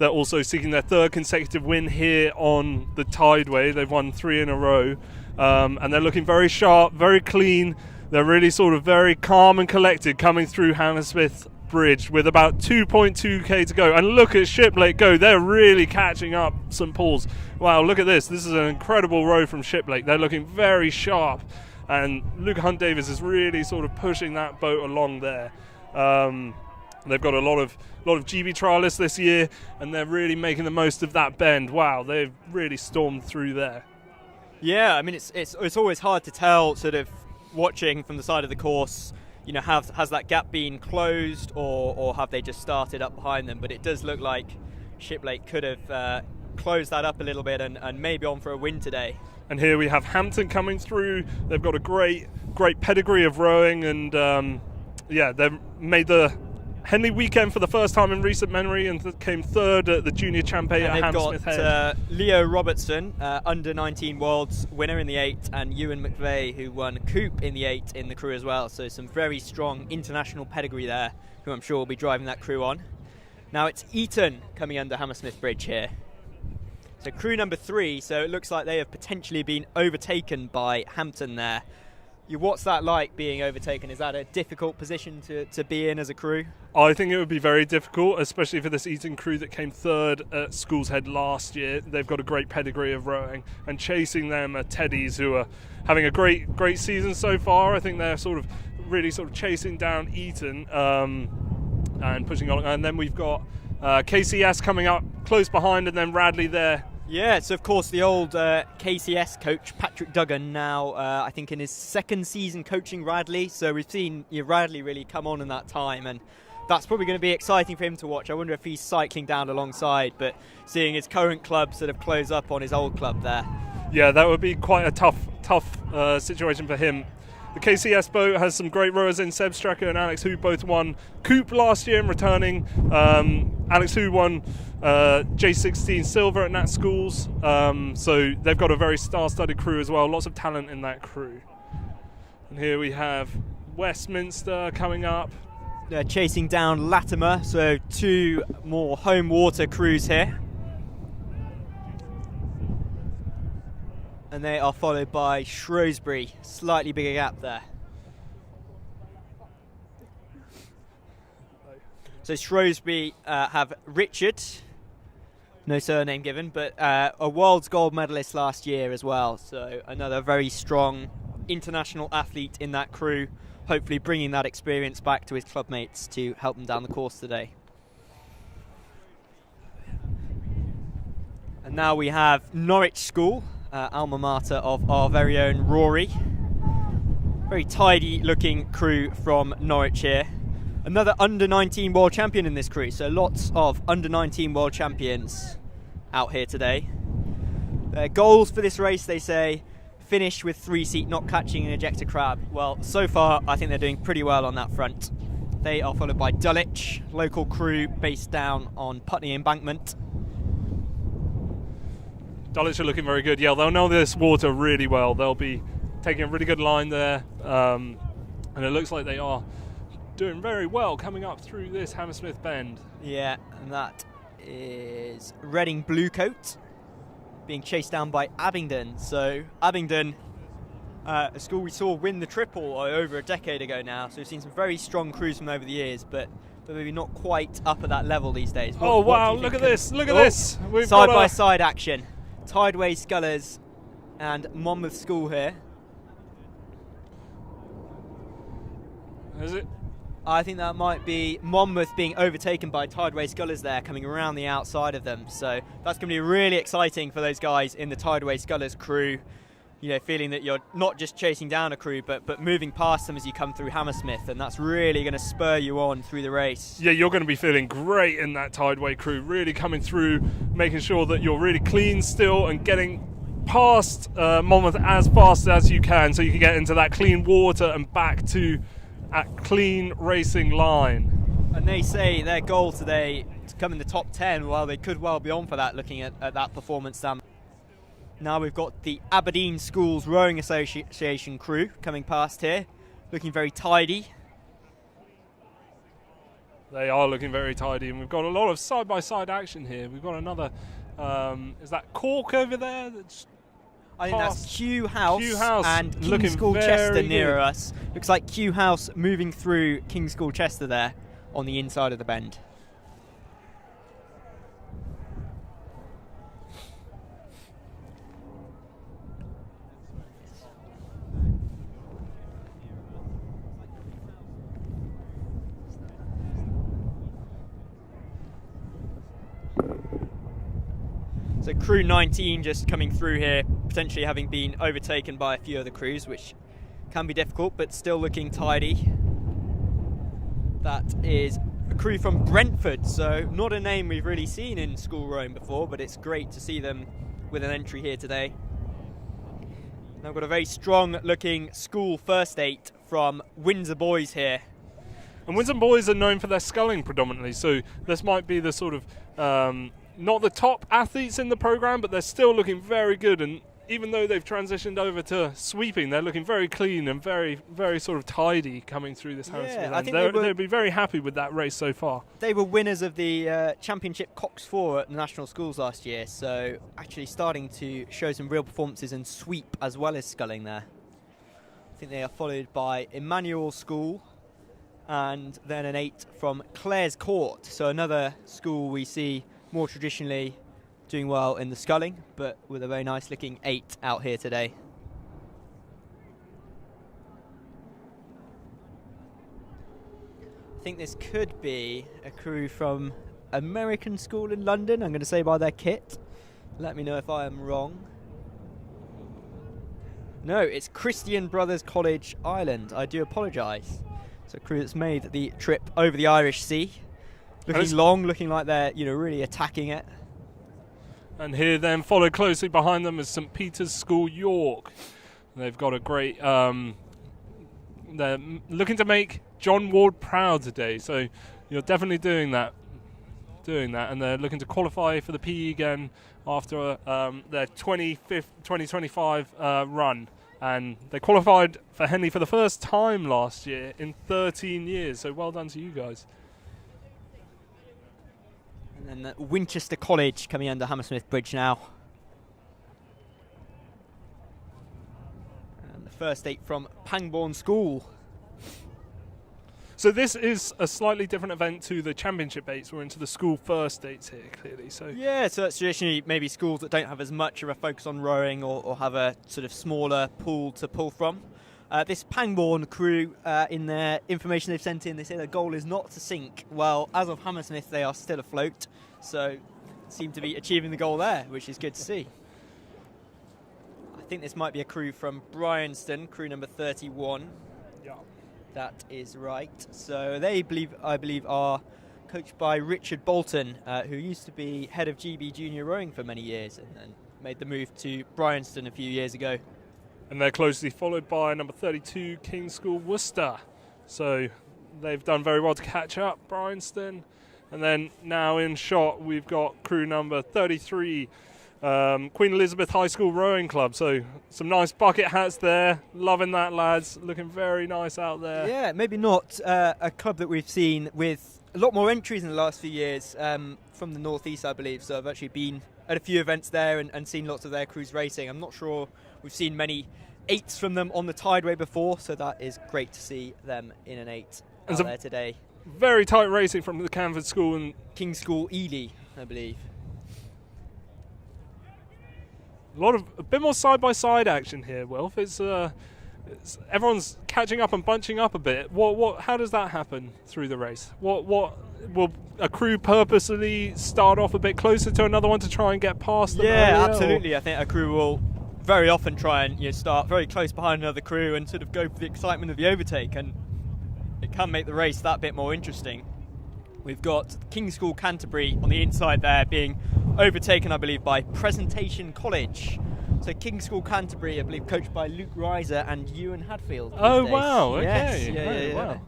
also seeking their third consecutive win here on the Tideway. They've won 3 in a row, and they're looking very sharp, very clean. They're really sort of very calm and collected coming through Hammersmith Bridge with about 2.2k to go. And look at Shiplake go. They're really catching up St Paul's. Wow, look at this. This is an incredible row from Shiplake. They're looking very sharp. And Luke Hunt-Davis is really sort of pushing that boat along there. They've got a lot of GB trialists this year, and they're really making the most of that bend. Wow, they've really stormed through there. Yeah, I mean, it's always hard to tell, sort of watching from the side of the course, has that gap been closed or have they just started up behind them? But it does look like Shiplake could have close that up a little bit and maybe on for a win today. And here we have Hampton coming through. They've got a great pedigree of rowing, and yeah, they've made the Henley weekend for the first time in recent memory and came third at the Junior Champion at Hammersmith Head. They've got Leo Robertson, under-19 Worlds winner in the 8, and Ewan McVeigh, who won Coupe in the 8 in the crew as well. So some very strong international pedigree there, who I'm sure will be driving that crew on. Now it's Eton coming under Hammersmith Bridge here. So crew number 3, so it looks like they have potentially been overtaken by Hampton there. What's that like, being overtaken? Is that a difficult position to be in as a crew? I think it would be very difficult, especially for this Eton crew that came third at Schools Head last year. They've got a great pedigree of rowing, and chasing them are Teddies, who are having a great season so far. I think they're really chasing down Eton and pushing on. And then we've got KCS coming up close behind, and then Radley there. Yeah, so of course the old KCS coach, Patrick Duggan, now I think in his 2nd season coaching Radley. So we've seen Radley really come on in that time, and that's probably going to be exciting for him to watch. I wonder if he's cycling down alongside, but seeing his current club sort of close up on his old club there. Yeah, that would be quite a tough situation for him. The KCS boat has some great rowers in Seb Strecker and Alex Hu, both won Coupe last year and returning. Alex Hu won J16 silver at Nat Schools, so they've got a very star-studded crew as well, lots of talent in that crew. And here we have Westminster coming up. They're chasing down Latimer, so 2 more home water crews here. And they are followed by Shrewsbury, slightly bigger gap there. So Shrewsbury have Richard, no surname given, but a World's gold medalist last year as well. So another very strong international athlete in that crew, hopefully bringing that experience back to his club mates to help them down the course today. And now we have Norwich School, alma mater of our very own Rory. Very tidy looking crew from Norwich here. Another under-19 world champion in this crew, so lots of under-19 world champions out here today. Their goals for this race, they say, finish with 3-seat, not catching an ejector crab. Well, so far I think they're doing pretty well on that front. They are followed by Dulwich, local crew based down on Putney Embankment. Dulwich are looking very good. Yeah, they'll know this water really well. They'll be taking a really good line there, and it looks like they are doing very well coming up through this Hammersmith Bend. Yeah, and that is Reading Bluecoat being chased down by Abingdon. So Abingdon, a school we saw win the triple over a decade ago now, so we've seen some very strong crews from over the years, but maybe not quite up at that level these days. Wow, look at this, look at this. We've side by side action. Tideway Scullers and Monmouth School here. Is it? I think that might be Monmouth being overtaken by Tideway Scullers there, coming around the outside of them. So that's going to be really exciting for those guys in the Tideway Scullers crew. You know, feeling that you're not just chasing down a crew, but moving past them as you come through Hammersmith, and that's really going to spur you on through the race. Yeah, you're going to be feeling great in that Tideway crew, really coming through, making sure that you're really clean still and getting past Monmouth as fast as you can, so you can get into that clean water and back to a clean racing line. And they say their goal today to come in the top 10, well, they could well be on for that, looking at that performance down. Now we've got the Aberdeen Schools Rowing Association crew coming past here, looking very tidy. They are looking very tidy, and we've got a lot of side-by-side action here. We've got another, is that Cork over there? I think that's Kew House and King's School Chester near us. Looks like Kew House moving through King's School Chester there on the inside of the bend. So crew 19 just coming through here, potentially having been overtaken by a few other crews, which can be difficult, but still looking tidy. That is a crew from Brentford, so not a name we've really seen in school rowing before, but it's great to see them with an entry here today. Now I've got a very strong looking school first eight from Windsor Boys here. And Windsor Boys are known for their sculling predominantly, so this might be the sort of, not the top athletes in the programme, but they're still looking very good, and even though they've transitioned over to sweeping, they're looking very clean and very, very sort of tidy coming through this Hammersmith. I think they'd be very happy with that race so far. They were winners of the Championship Cox 4 at the National Schools last year, so actually starting to show some real performances in sweep as well as sculling there. I think they are followed by Emmanuel School and then an 8 from Clare's Court, so another school we see more traditionally doing well in the sculling, but with a very nice looking 8 out here today. I think this could be a crew from American School in London, I'm going to say by their kit. Let me know if I am wrong. No, it's Christian Brothers College, Ireland. I do apologise. It's a crew that's made the trip over the Irish Sea. Looking long, looking like they're really attacking it. And here then, followed closely behind them, is St Peter's School, York. They've got a great... they're looking to make John Ward proud today, so you're definitely doing that. And they're looking to qualify for the PE again after their 2025 run. And they qualified for Henley for the first time last year in 13 years, so well done to you guys. And then Winchester College coming under Hammersmith Bridge now. And the first 8 from Pangbourne School. So this is a slightly different event to the Championship 8s. We're into the school first 8s here, clearly. So yeah, so that's traditionally maybe schools that don't have as much of a focus on rowing or have a sort of smaller pool to pull from. This Pangbourne crew, in their information they've sent in, they say their goal is not to sink. Well, as of Hammersmith, they are still afloat, so seem to be achieving the goal there, which is good to see. I think this might be a crew from Bryanston, crew number 31. yeah. That is right. So they, I believe, are coached by Richard Bolton, who used to be head of GB Junior Rowing for many years and then made the move to Bryanston a few years ago. And they're closely followed by number 32, King's School, Worcester. So they've done very well to catch up, Bryanston. And then now in shot, we've got crew number 33, Queen Elizabeth High School Rowing Club. So some nice bucket hats there. Loving that, lads. Looking very nice out there. Yeah, maybe not a club that we've seen with a lot more entries in the last few years from the northeast, I believe. So I've actually been at a few events there and seen lots of their crews racing. I'm not sure we've seen many 8s from them on the Tideway before, so that is great to see them in an 8 out there today. Very tight racing from the Canford School and King's School, Ely, I believe. a bit more side-by-side action here, Wilf. It's everyone's catching up and bunching up a bit. How does that happen through the race? What will a crew purposely start off a bit closer to another one to try and get past them? Yeah, absolutely. I think a crew will very often try and start very close behind another crew and sort of go for the excitement of the overtake, and it can make the race that bit more interesting. We've got King's School Canterbury on the inside there being overtaken, I believe, by Presentation College. So King's School Canterbury, I believe, coached by Luke Reiser and Ewan Hadfield. Oh, wow, okay. Yes. Yeah. Wow.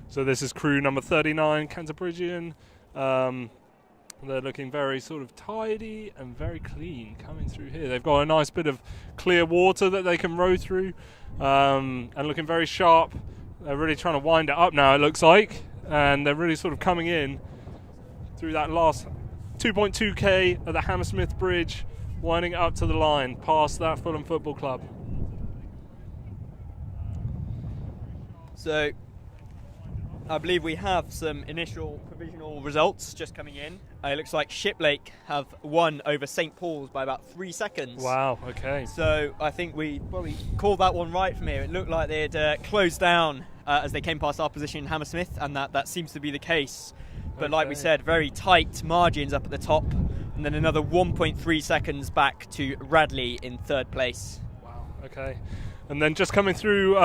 So this is crew number 39, Canterburygian. They're looking very sort of tidy and very clean coming through here. They've got a nice bit of clear water that they can row through, and looking very sharp. They're really trying to wind it up now, it looks like, and they're really sort of coming in through that last 2.2k of the Hammersmith Bridge, winding it up to the line, past that Fulham Football Club. So I believe we have some initial provisional results just coming in. It looks like Shiplake have won over St Paul's by about 3 seconds. Wow, okay. So I think we probably called that one right from here. It looked like they had closed down as they came past our position in Hammersmith, and that seems to be the case. But like we said, very tight margins up at the top, and then another 1.3 seconds back to Radley in third place. Wow, okay. And then just coming through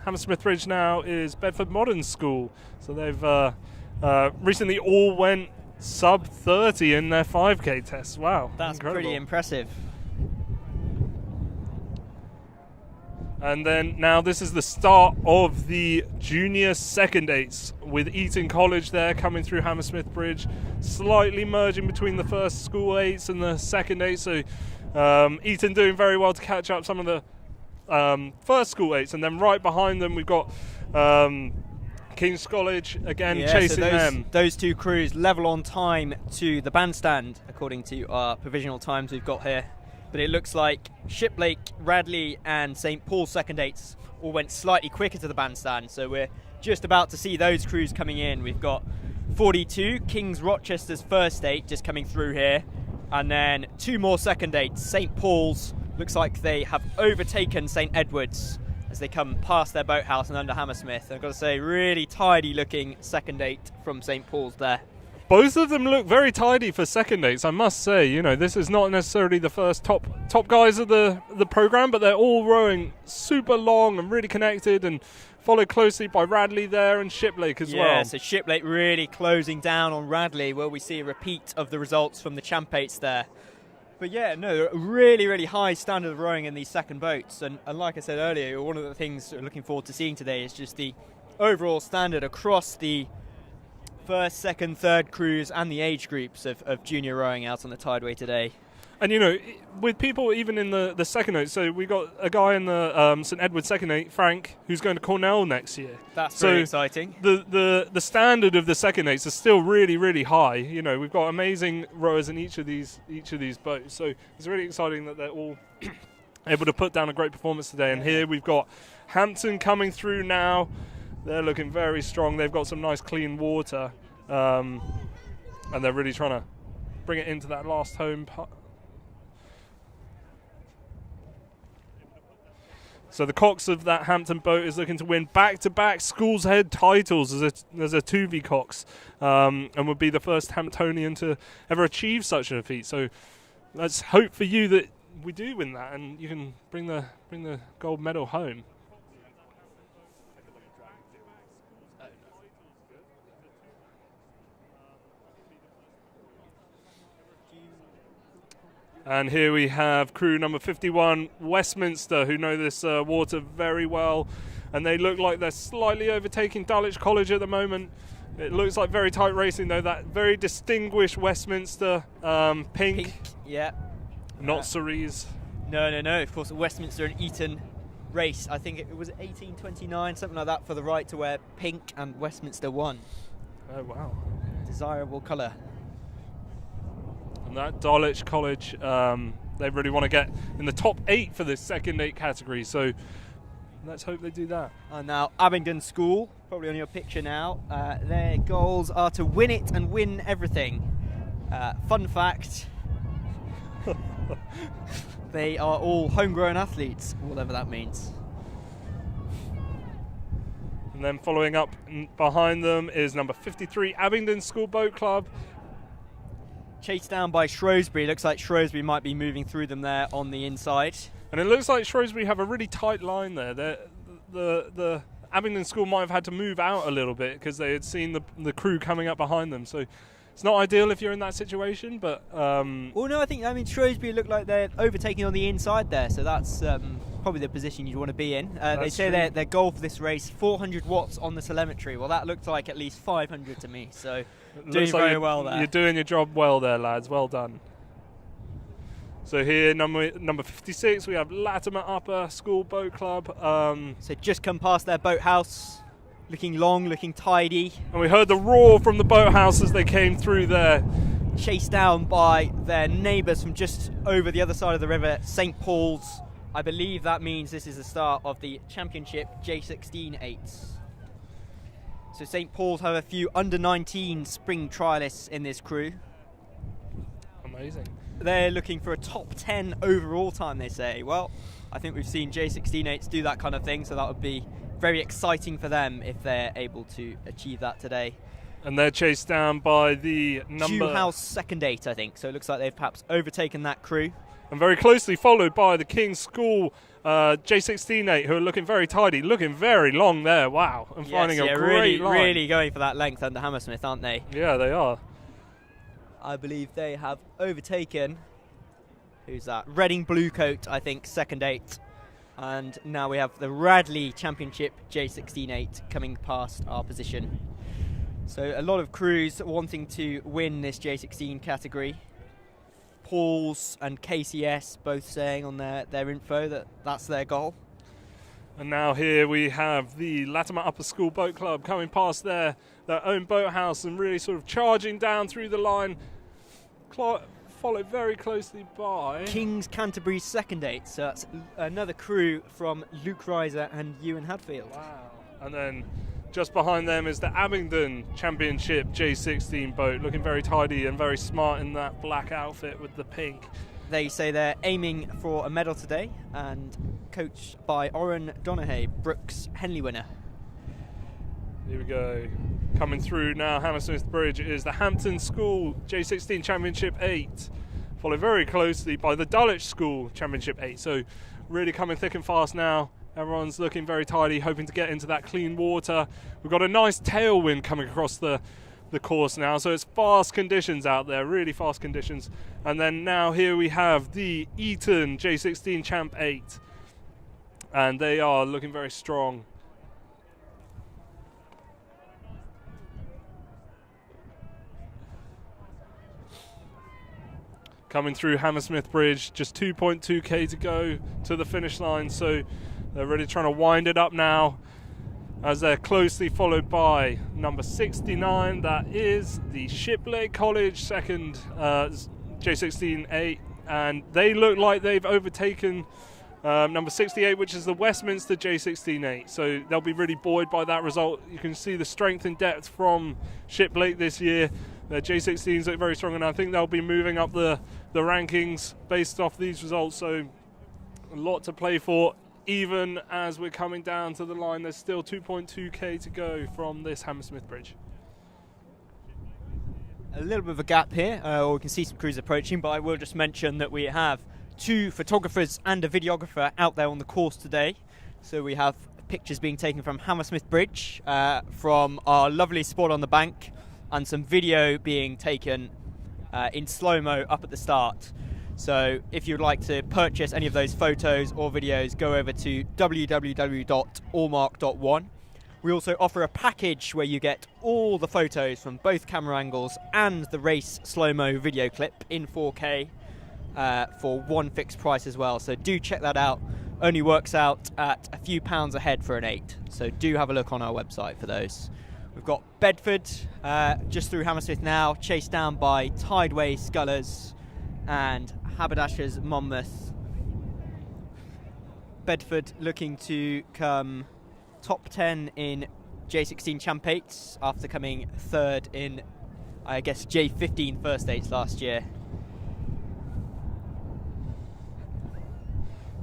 Hammersmith Bridge now is Bedford Modern School. So they've recently all went sub 30 in their 5K tests. Wow, that's incredible. Pretty impressive. And then now this is the start of the junior second eights with Eton College there coming through Hammersmith Bridge, slightly merging between the first school eights and the second eights. So Eton doing very well to catch up some of the first school eights, and then right behind them we've got King's College again chasing them. Those two crews level on time to the bandstand according to our provisional times we've got here. But it looks like Shiplake, Radley and St Paul's second eights all went slightly quicker to the bandstand, so we're just about to see those crews coming in. We've got 42, King's Rochester's first eight just coming through here, and then two more second eights. St Paul's looks like they have overtaken St Edward's as they come past their boathouse and under Hammersmith. I've got to say, really tidy looking second eight from St Paul's there. Both of them look very tidy for second eights, I must say. You know, this is not necessarily the first top guys of the program, but they're all rowing super long and really connected, and followed closely by Radley there and Shiplake as well. Yeah, so Shiplake really closing down on Radley. Will we see a repeat of the results from the Champ Eights there? But yeah, no, really, really high standard of rowing in these second boats. And like I said earlier, one of the things we're looking forward to seeing today is just the overall standard across the first, second, third crews and the age groups of junior rowing out on the Tideway today. And you know, with people even in the second eight, so we got a guy in the St Edward second eight, Frank, who's going to Cornell next year. That's very exciting. The standard of the second eights is still really, really high. You know, we've got amazing rowers in each of these boats, so it's really exciting that they're all able to put down a great performance today. And here we've got Hampton coming through now. They're looking very strong. They've got some nice clean water, and they're really trying to bring it into that last home part. So the Cox of that Hampton boat is looking to win back-to-back Schools Head titles as a 2V Cox, and would be the first Hamptonian to ever achieve such a feat. So let's hope for you that we do win that, and you can bring the gold medal home. And here we have crew number 51, Westminster, who know this water very well. And they look like they're slightly overtaking Dulwich College at the moment. It looks like very tight racing, though. That very distinguished Westminster pink. Yeah. Not Cerise. No. Of course, Westminster and Eton race. I think it was 1829, something like that, for the right to wear pink, and Westminster won. Oh, wow. Desirable colour. And that Dulwich College, they really want to get in the top 8 for this second 8 category, so let's hope they do that. And now Abingdon School, probably on your picture now, their goals are to win it and win everything. Fun fact, they are all homegrown athletes, whatever that means. And then following up behind them is number 53, Abingdon School Boat Club. Chased down by Shrewsbury. Looks like Shrewsbury might be moving through them there on the inside. And it looks like Shrewsbury have a really tight line there. The Abingdon School might have had to move out a little bit because they had seen the crew coming up behind them. So it's not ideal if you're in that situation, but... Well, no, I mean, Shrewsbury look like they're overtaking on the inside there, so that's probably the position you'd want to be in. They say their goal for this race, 400 watts on the telemetry. Well, that looked like at least 500 to me, so doing very well there. You're doing your job well there, lads. Well done. So here, number 56, we have Latimer Upper School Boat Club. So just come past their boathouse, looking long, looking tidy. And we heard the roar from the boathouse as they came through there. Chased down by their neighbours from just over the other side of the river, St Paul's. I believe that means this is the start of the Championship J16 8s. So St Paul's have a few under-19 spring trialists in this crew. Amazing. They're looking for a top 10 overall time, they say. Well, I think we've seen J16 8s do that kind of thing, so that would be very exciting for them if they're able to achieve that today. And they're chased down by the number... House second 8, I think. So it looks like they've perhaps overtaken that crew. And very closely followed by the King's School J16-8, who are looking very tidy, looking very long there. Wow. And finding a great line. Really going for that length under Hammersmith, aren't they? Yeah, they are. I believe they have overtaken... Who's that? Reading Bluecoat, I think, second 8. And now we have the Radley Championship J16-8 coming past our position. So a lot of crews wanting to win this J16 category. Paul's and KCS both saying on their info that that's their goal. And now here we have the Latimer Upper School Boat Club coming past their own boathouse and really sort of charging down through the line. Followed very closely by King's Canterbury second 8, so that's another crew from Luke Reiser and Ewan Hadfield. Wow. And then just behind them is the Abingdon Championship J16 boat, looking very tidy and very smart in that black outfit with the pink. They say they're aiming for a medal today, and coached by Oren Donaghy, Brooks Henley winner. Here we go. Coming through now, Hammersmith Bridge is the Hampton School J16 Championship 8, followed very closely by the Dulwich School Championship 8. So really coming thick and fast now. Everyone's looking very tidy, hoping to get into that clean water. We've got a nice tailwind coming across the course now, so it's fast conditions out there, really fast conditions. And then now here we have the Eton J16 Champ 8, and they are looking very strong. Coming through Hammersmith Bridge, just 2.2k to go to the finish line, so they're really trying to wind it up now as they're closely followed by number 69, that is the Shipley College second J16-8, and they look like they've overtaken number 68, which is the Westminster J16-8, so they'll be really buoyed by that result. You can see the strength and depth from Shipley this year. Their J16s look very strong, and I think they'll be moving up the rankings based off these results, so a lot to play for. Even as we're coming down to the line, there's still 2.2k to go from this Hammersmith Bridge. A little bit of a gap here, we can see some crews approaching, but I will just mention that we have 2 photographers and a videographer out there on the course today. So we have pictures being taken from Hammersmith Bridge, from our lovely spot on the bank, and some video being taken in slow-mo up at the start. So if you'd like to purchase any of those photos or videos, go over to www.allmark.one. We also offer a package where you get all the photos from both camera angles and the race slow-mo video clip in 4K for one fixed price as well. So do check that out. Only works out at a few pounds a head for an 8. So do have a look on our website for those. We've got Bedford just through Hammersmith now, chased down by Tideway Scullers and Haberdashers Monmouth. Bedford looking to come top 10 in J16 Champ 8s after coming third in, I guess, J15 First 8s last year.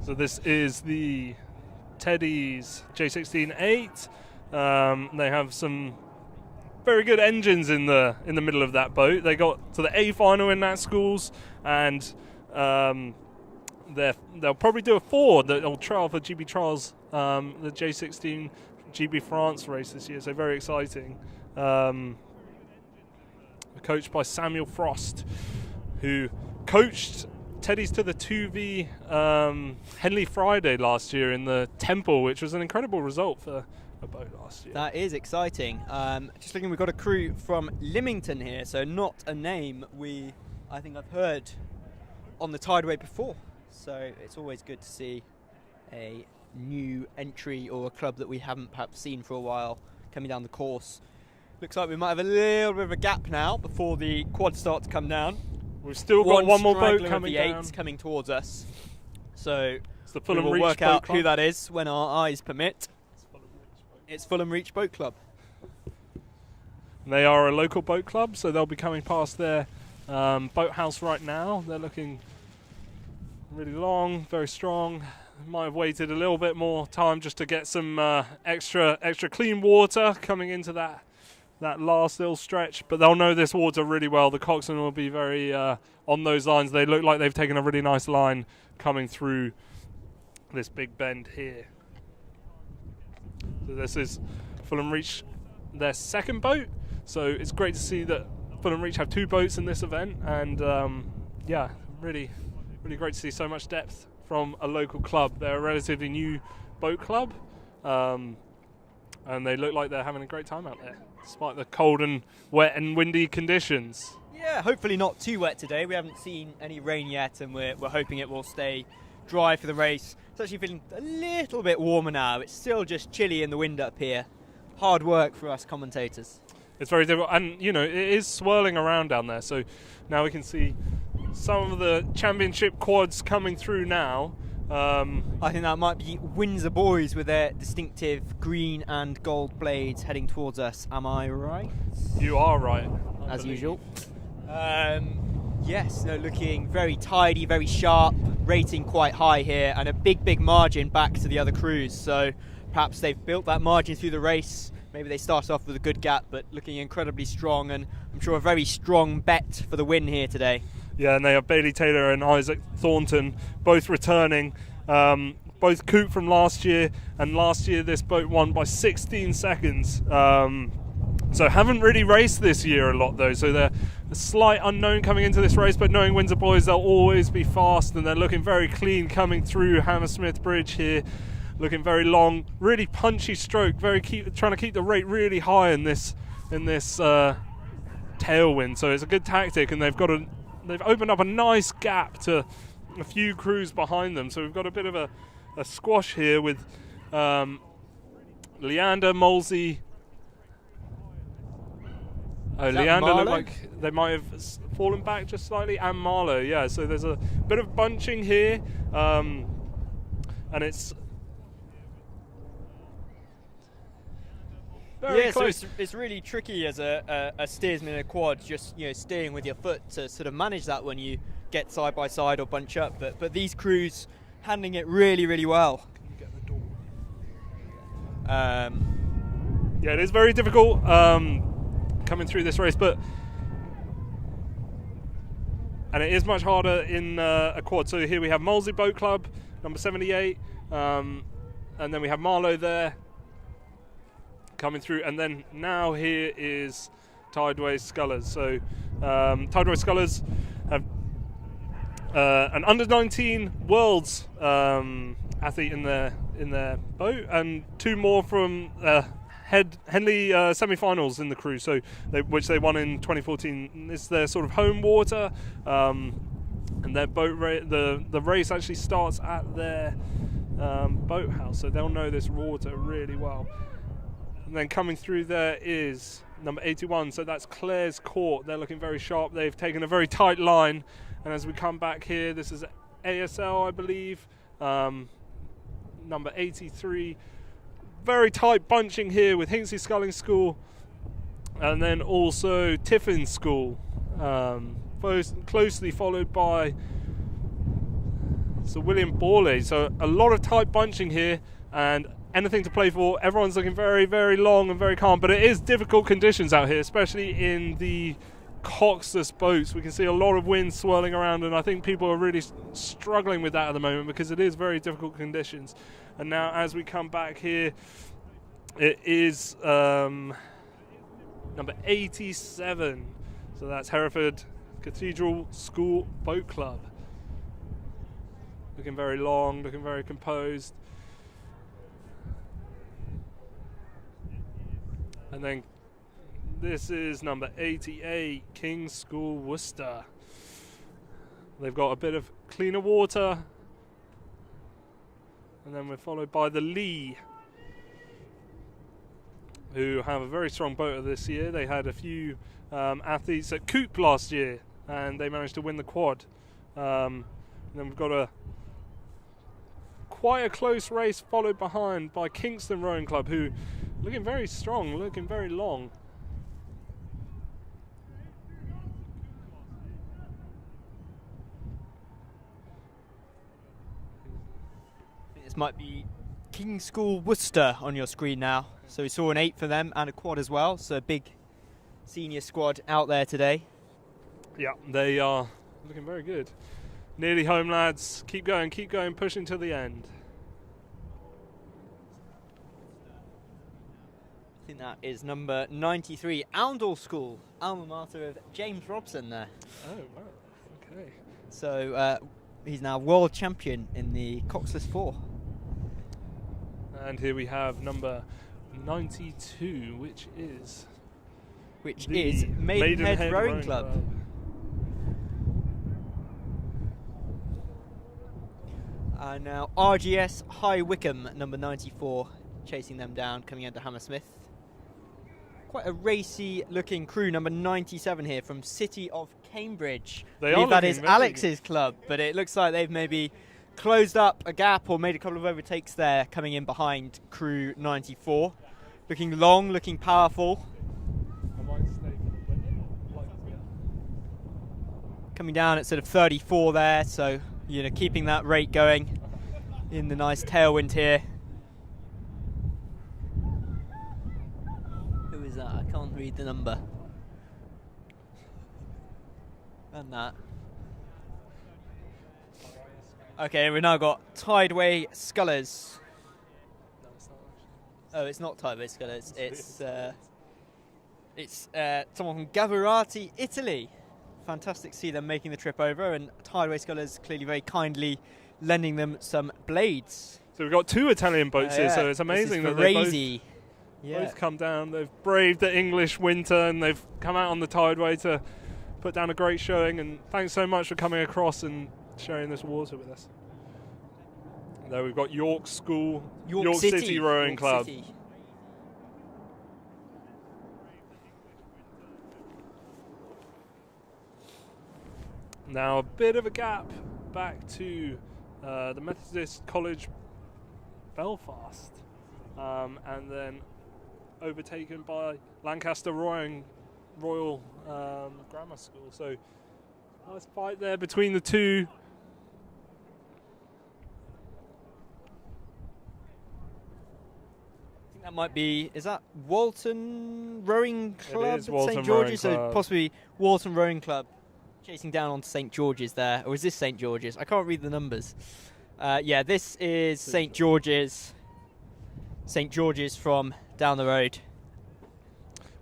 So this is the Teddy's J16 8. They have some very good engines in the middle of that boat. They got to the A final in that schools, and they'll probably do a 4 that will trial for GB Trials, the J16 GB France race this year. So very exciting. Coached by Samuel Frost, who coached Teddy's to the 2V Henley Friday last year in the Temple, which was an incredible result for a boat last year. That is exciting. Just looking, we've got a crew from Lymington here, so not a name I think I've heard on the Tideway before. So it's always good to see a new entry or a club that we haven't perhaps seen for a while coming down the course. Looks like we might have a little bit of a gap now before the quad start to come down. We've still got one more boat coming down. The 8's coming towards us. So it's the Fulham we'll Reach work Boat out Club. who that is when our eyes permit. It's Fulham Reach Boat Club. They are a local boat club, so they'll be coming past their boathouse right now. They're looking really long, very strong. Might have waited a little bit more time just to get some extra clean water coming into that last little stretch, but they'll know this water really well. The coxswain will be very on those lines. They look like they've taken a really nice line coming through this big bend here. So this is Fulham Reach, their second boat, so it's great to see that Fulham Reach have 2 boats in this event, and yeah, really great to see so much depth from a local club. They're a relatively new boat club, and they look like they're having a great time out there despite the cold and wet and windy conditions. Yeah, hopefully not too wet today. We haven't seen any rain yet, and we're hoping it will stay dry for the race. It's actually feeling a little bit warmer now. It's still just chilly in the wind up here. Hard work for us commentators. It's very difficult, and you know, it is swirling around down there, so now we can see some of the championship quads coming through now. I think that might be Windsor Boys with their distinctive green and gold blades heading towards us. Am I right? You are right. As usual. Yes, no, looking very tidy, very sharp, rating quite high here, and a big margin back to the other crews. So perhaps they've built that margin through the race. Maybe they start off with a good gap, but looking incredibly strong, and I'm sure a very strong bet for the win here today. Yeah, and they have Bailey Taylor and Isaac Thornton both returning, both coupe from last year, and last year this boat won by 16 seconds. So haven't really raced this year a lot though, so they're a slight unknown coming into this race, but knowing Windsor Boys, they'll always be fast, and they're looking very clean coming through Hammersmith Bridge here, looking very long, really punchy stroke, trying to keep the rate really high in this tailwind. So it's a good tactic, and they've opened up a nice gap to a few crews behind them. So we've got a bit of a squash here with Leander, Molsey. Leander looked like they might have fallen back just slightly, and Marlowe, yeah. So there's a bit of bunching here, and it's very close. So it's really tricky as a steersman in a quad, just steering with your foot to sort of manage that when you get side by side or bunch up. But these crews handling it really well. Can you get the door? Yeah, it is very difficult coming through this race, and it is much harder in a quad. So here we have Molsey Boat Club, number 78, and then we have Marlowe there coming through, and then now here is Tideway Scullers. So Tideway Scullers have an under-19 worlds athlete in their boat, and 2 more from Henley semi-finals in the crew, so which they won in 2014. It's their sort of home water, and their boat the race actually starts at their boathouse, so they'll know this water really well. And then coming through there is number 81, so that's Claire's Court. They're looking very sharp. They've taken a very tight line, and as we come back here, this is ASL, I believe, number 83. Very tight bunching here with Hinckley Sculling School, and then also Tiffin School, closely followed by Sir William Borley. So a lot of tight bunching here, and anything to play for. Everyone's looking very long and very calm, but it is difficult conditions out here, especially in the coxless boats. We can see a lot of wind swirling around, and I think people are really struggling with that at the moment because it is very difficult conditions. And now as we come back here, it is number 87, so that's Hereford Cathedral School Boat Club. Looking very long, looking very composed. And then this is number 88, King's School Worcester. They've got a bit of cleaner water. And then we're followed by the Lee, who have a very strong boater this year. They had a few athletes at Coupe last year, and they managed to win the quad. And then we've got quite a close race followed behind by Kingston Rowing Club, who looking very strong, looking very long. This might be King's School Worcester on your screen now. So we saw an 8 for them and a quad as well. So a big senior squad out there today. Yeah, they are looking very good. Nearly home, lads. Keep going, pushing to the end. I think that is number 93, Oundle School, alma mater of James Robson there. Oh, wow. Okay. So he's now world champion in the Coxless 4. And here we have number 92, which is Maidenhead Rowing Club. And now RGS High Wycombe, number 94, chasing them down, coming into Hammersmith. Quite a racy looking crew, number 97 here from City of Cambridge. They are that is Alex's club, but it looks like they've maybe closed up a gap or made a couple of overtakes there, coming in behind crew 94. Looking long, looking powerful. Coming down at sort of 34 there, so keeping that rate going in the nice tailwind here. Who is that? I can't read the number. And that. Okay, we've now got Tideway Scullers. Oh, it's not Tideway Scullers. It's someone from Gavorati, Italy. Fantastic to see them making the trip over, and Tideway Scullers clearly very kindly lending them some blades. So we've got 2 Italian boats here, so it's amazing that they both come down. They've braved the English winter and they've come out on the Tideway to put down a great showing, and thanks so much for coming across and sharing this water with us. And there we've got York City Rowing Club. City. Now a bit of a gap back to the Methodist College Belfast, and then overtaken by Lancaster Royal Grammar School. So nice fight there between the two. I think that might be, is that Walton Rowing Club at St George's? So possibly Walton Rowing Club chasing down onto St George's there. Or is this St George's? I can't read the numbers. Yeah, this is St George's. St George's from down the road.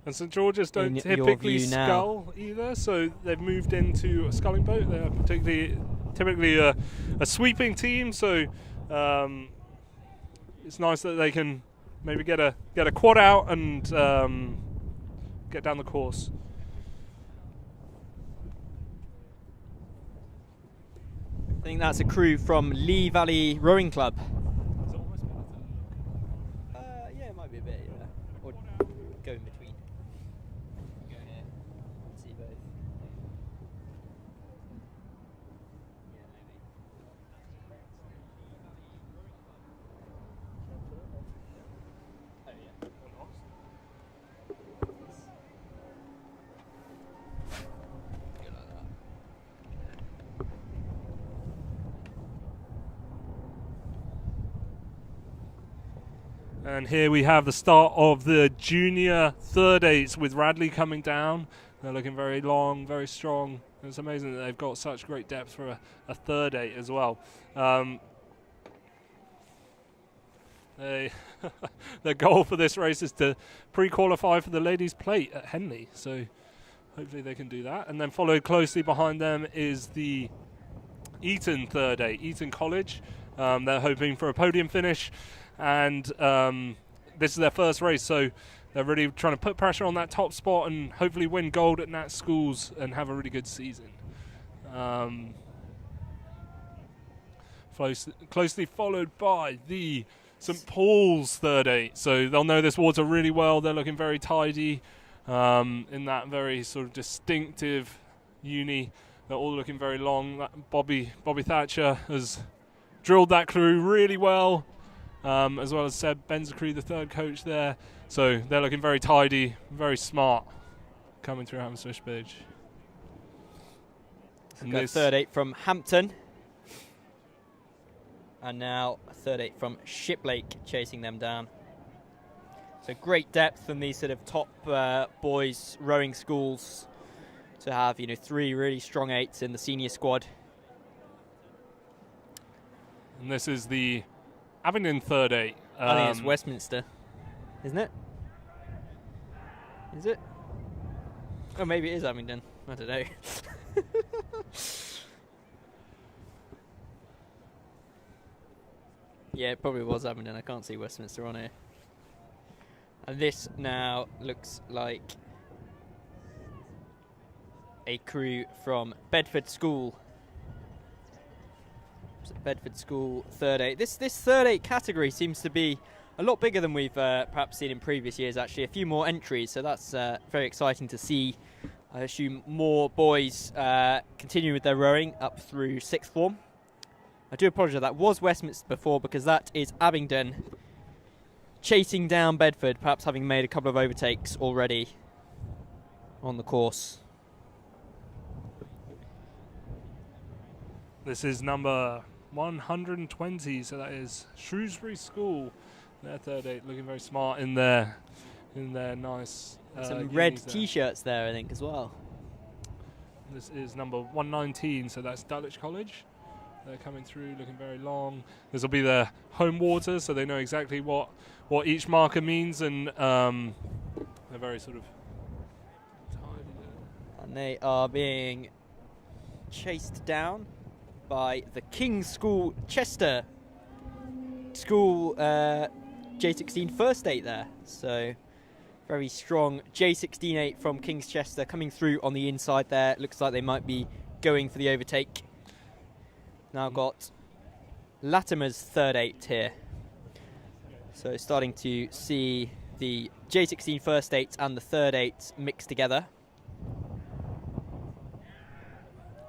And St George's don't typically scull either, so they've moved into a sculling boat. They're typically a sweeping team, so it's nice that they can maybe get a quad out and get down the course. I think that's a crew from Lee Valley Rowing Club. Yeah, it might be a bit, yeah. Or go in between. Go here, see both. Yeah, maybe. Oh, yeah. And here we have the start of the junior third eights with Radley coming down. They're looking very long, very strong. It's amazing that they've got such great depth for a third eight as well. Their goal for this race is to pre-qualify for the ladies' plate at Henley, so hopefully they can do that. And then followed closely behind them is the Eton third eight, Eton College. They're hoping for a podium finish, and this is their first race, so they're really trying to put pressure on that top spot and hopefully win gold at Nat Schools and have a really good season. Closely followed by the St Paul's third eight, so they'll know this water really well. They're looking very tidy in that very sort of distinctive uni. They're all looking very long. Bobby Thatcher has drilled that crew really well, as well as Seb Benzacree, the third coach there. So they're looking very tidy, very smart, coming through Hammersmith Bridge. And this third eight from Hampton. And now a third 8 from Shiplake chasing them down. So great depth from these sort of top boys rowing schools to have, 3 really strong 8s in the senior squad. And this is the Abingdon third 8. I think it's Westminster, isn't it? Is it? Oh, maybe it is Abingdon. I don't know. Yeah, it probably was Abingdon. I can't see Westminster on here. And this now looks like a crew from Bedford School. So Bedford School third 8. This third 8 category seems to be a lot bigger than we've perhaps seen in previous years, actually. A few more entries, so that's very exciting to see. I assume more boys continue with their rowing up through 6th form. I do apologise, that was Westminster before, because that is Abingdon chasing down Bedford, perhaps having made a couple of overtakes already on the course. This is number 120, so that is Shrewsbury School. Their third 8 looking very smart in their nice some red T-shirts there, I think, as well. This is number 119, so that's Dulwich College. They're coming through looking very long. This will be their home water, so they know exactly what each marker means, and they're very sort of tidy there. And they are being chased down by the King's School Chester School J16 first 8 there. So very strong J16 8 from King's Chester coming through on the inside there. Looks like they might be going for the overtake. Now got Latimer's third 8 here. So starting to see the J16 first 8 and the third 8 mixed together.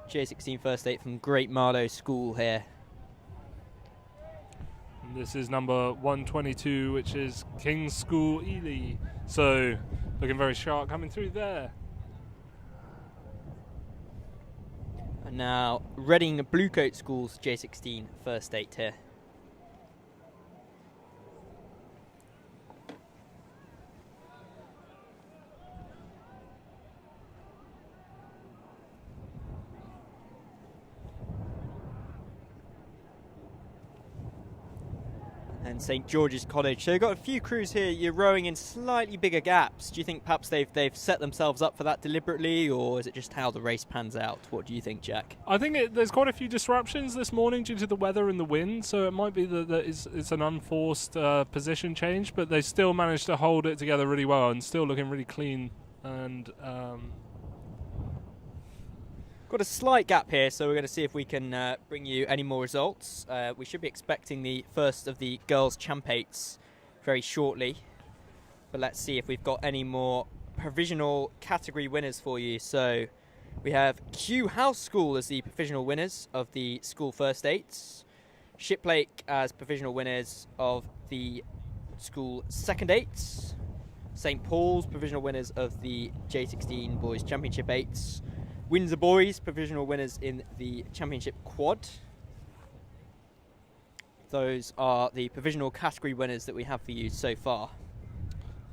J16 first 8 from Great Marlow School here. And this is number 122, which is King's School Ely. So looking very sharp coming through there. And now Reading Bluecoat School's J16 first 8 here. And St George's College. So you've got a few crews here. You're rowing in slightly bigger gaps. Do you think perhaps they've set themselves up for that deliberately, or is it just how the race pans out? What do you think, Jack? I think there's quite a few disruptions this morning due to the weather and the wind, so it might be that it's an unforced position change, but they still managed to hold it together really well and still looking really clean. And got a slight gap here, so we're going to see if we can bring you any more results. We should be expecting the first of the girls' champ 8s very shortly, but let's see if we've got any more provisional category winners for you. So we have Kew House School as the provisional winners of the school first 8s, Shiplake as provisional winners of the school second 8s, St Paul's provisional winners of the J16 Boys Championship 8s, Windsor Boys provisional winners in the Championship Quad. Those are the provisional category winners that we have for you so far.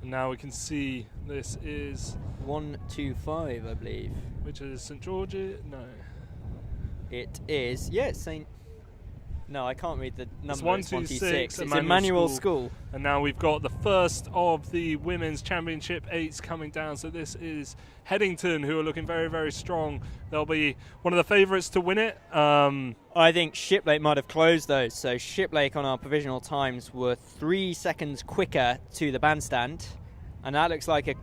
And now we can see this is 125, I believe. Which is St George's? No. It is, yeah, it's St. No, I can't read the number. It's 126. It's Emmanuel School. And now we've got the first of the women's championship 8s coming down. So this is Headington, who are looking very, very strong. They'll be one of the favourites to win it. I think Shiplake might have closed those. So Shiplake on our provisional times were 3 seconds quicker to the bandstand, and that looks like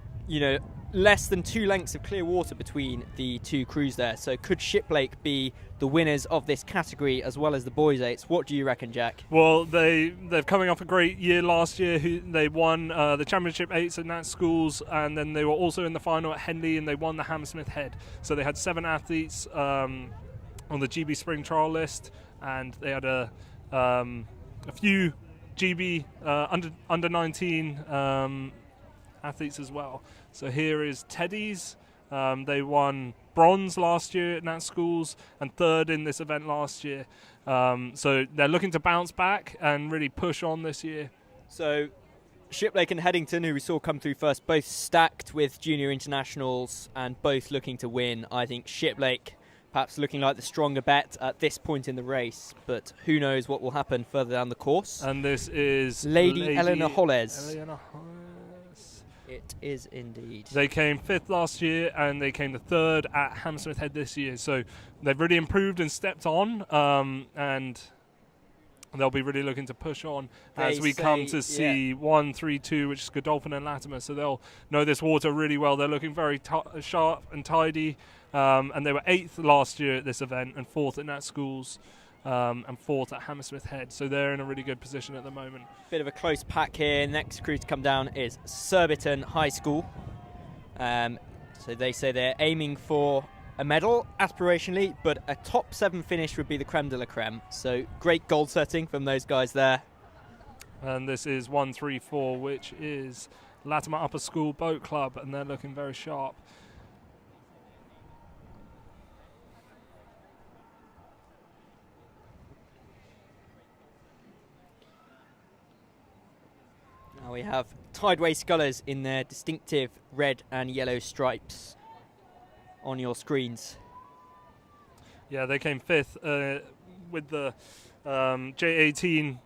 less than 2 lengths of clear water between the two crews there. So could Shiplake be the winners of this category as well as the boys' 8s? What do you reckon, Jack? Well, they're coming off a great year last year. They won the championship 8s at Nat Schools, and then they were also in the final at Henley, and they won the Hammersmith Head. So they had 7 athletes on the GB Spring Trial list, and they had a few GB under 19 athletes as well. So here is Teddy's They won bronze last year at Nat Schools and third in this event last year. So they're looking to bounce back and really push on this year. So Shiplake and Headington, who we saw come through first, both stacked with junior internationals and both looking to win. I think Shiplake perhaps looking like the stronger bet at this point in the race, but who knows what will happen further down the course. And this is Lady Eleanor Holles. Eleanor Holles. It is indeed. They came 5th last year and they came the 3rd at Hammersmith Head this year. So they've really improved and stepped on, and they'll be really looking to push on as we come to see 1, 3, 2, which is Godolphin and Latimer. So they'll know this water really well. They're looking very sharp and tidy. And they were 8th last year at this event and 4th at Nat Schools and 4th at Hammersmith Head. So they're in a really good position at the moment. Bit of a close pack here. Next crew to come down is Surbiton High School. So they say they're aiming for a medal aspirationally, but a top 7 finish would be the creme de la creme. So great goal setting from those guys there. And this is 1, 3, 4, which is Latimer Upper School Boat Club, and they're looking very sharp. Now we have Tideway Scullers in their distinctive red and yellow stripes on your screens. Yeah, they came 5th with the J18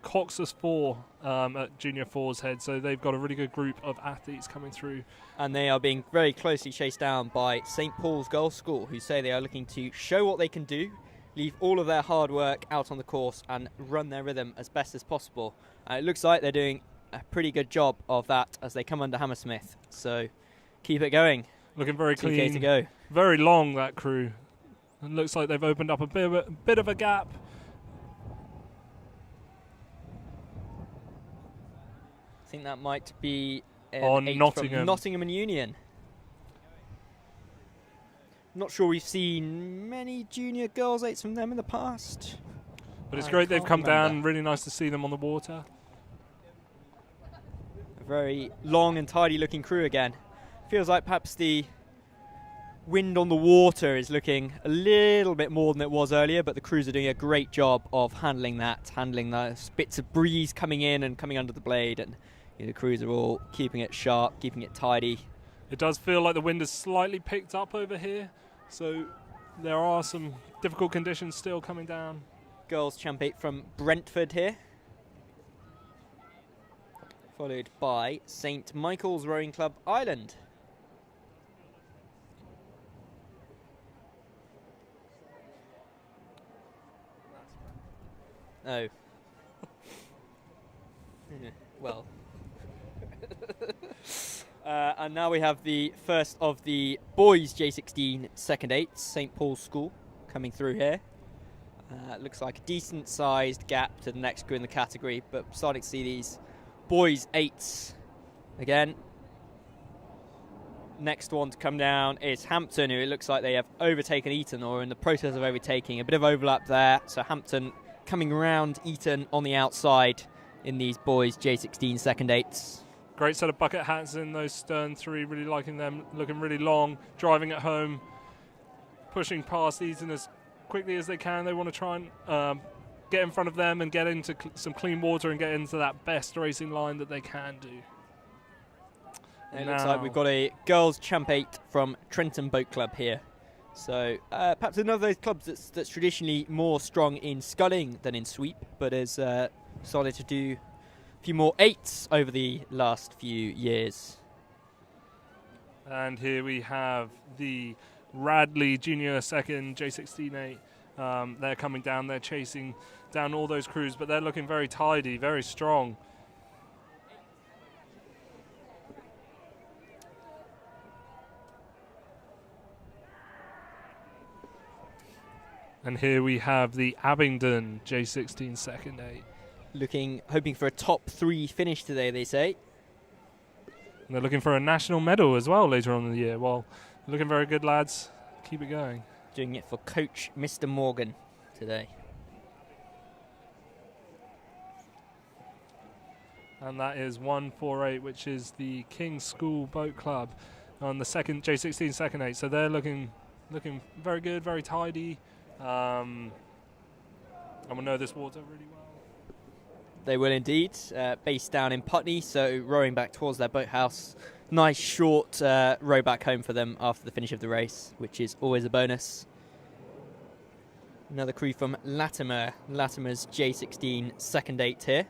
Coxus 4 at Junior 4's Head, so they've got a really good group of athletes coming through. And they are being very closely chased down by St Paul's Girls' School, who say they are looking to show what they can do, leave all of their hard work out on the course and run their rhythm as best as possible. It looks like they're doing a pretty good job of that as they come under Hammersmith, so keep it going. Looking very 2K clean, to go. Very long, that crew. It looks like they've opened up a bit of a gap. I think that might be on Nottingham. From Nottingham and Union. Not sure we've seen many junior girls 8s from them in the past. But it's great they've come down. Really nice to see them on the water. A very long and tidy looking crew again. Feels like perhaps the wind on the water is looking a little bit more than it was earlier, but the crews are doing a great job of handling those bits of breeze coming in and coming under the blade, and the crews are all keeping it sharp, keeping it tidy. It does feel like the wind has slightly picked up over here, so there are some difficult conditions still coming down. Girls Champ 8 from Brentford here, followed by St Michael's Rowing Club Ireland. Oh. Well. And now we have the first of the boys J16 second 8s, St Paul's School, coming through here. Looks like a decent sized gap to the next crew in the category, but starting to see these boys 8s again. Next one to come down is Hampton, who it looks like they have overtaken Eton, or in the process of overtaking. A bit of overlap there, so Hampton coming around Eton on the outside in these boys J16 second 8s. Great set of bucket hats in those stern 3, really liking them, looking really long, driving at home, pushing past Eton as quickly as they can. They want to try and get in front of them and get into some clean water and get into that best racing line that they can do. And it looks like we've got a girls Champ 8 from Trenton Boat Club here. So perhaps another of those clubs that's traditionally more strong in sculling than in sweep, but has started to do a few more 8s over the last few years. And here we have the Radley Junior second J16 8. They're coming down, they're chasing down all those crews, but they're looking very tidy, very strong. And here we have the Abingdon J16 second 8. Hoping for a top 3 finish today, they say. And they're looking for a national medal as well later on in the year. Well, looking very good, lads. Keep it going. Doing it for coach Mr. Morgan today. And that is 148, which is the King's School Boat Club. on the second J16 second 8. So they're looking very good, very tidy. And we know this water really well. They will indeed. Based down in Putney, so rowing back towards their boathouse. Nice short row back home for them after the finish of the race, which is always a bonus. Another crew from Latimer. Latimer's J16 second 8 here.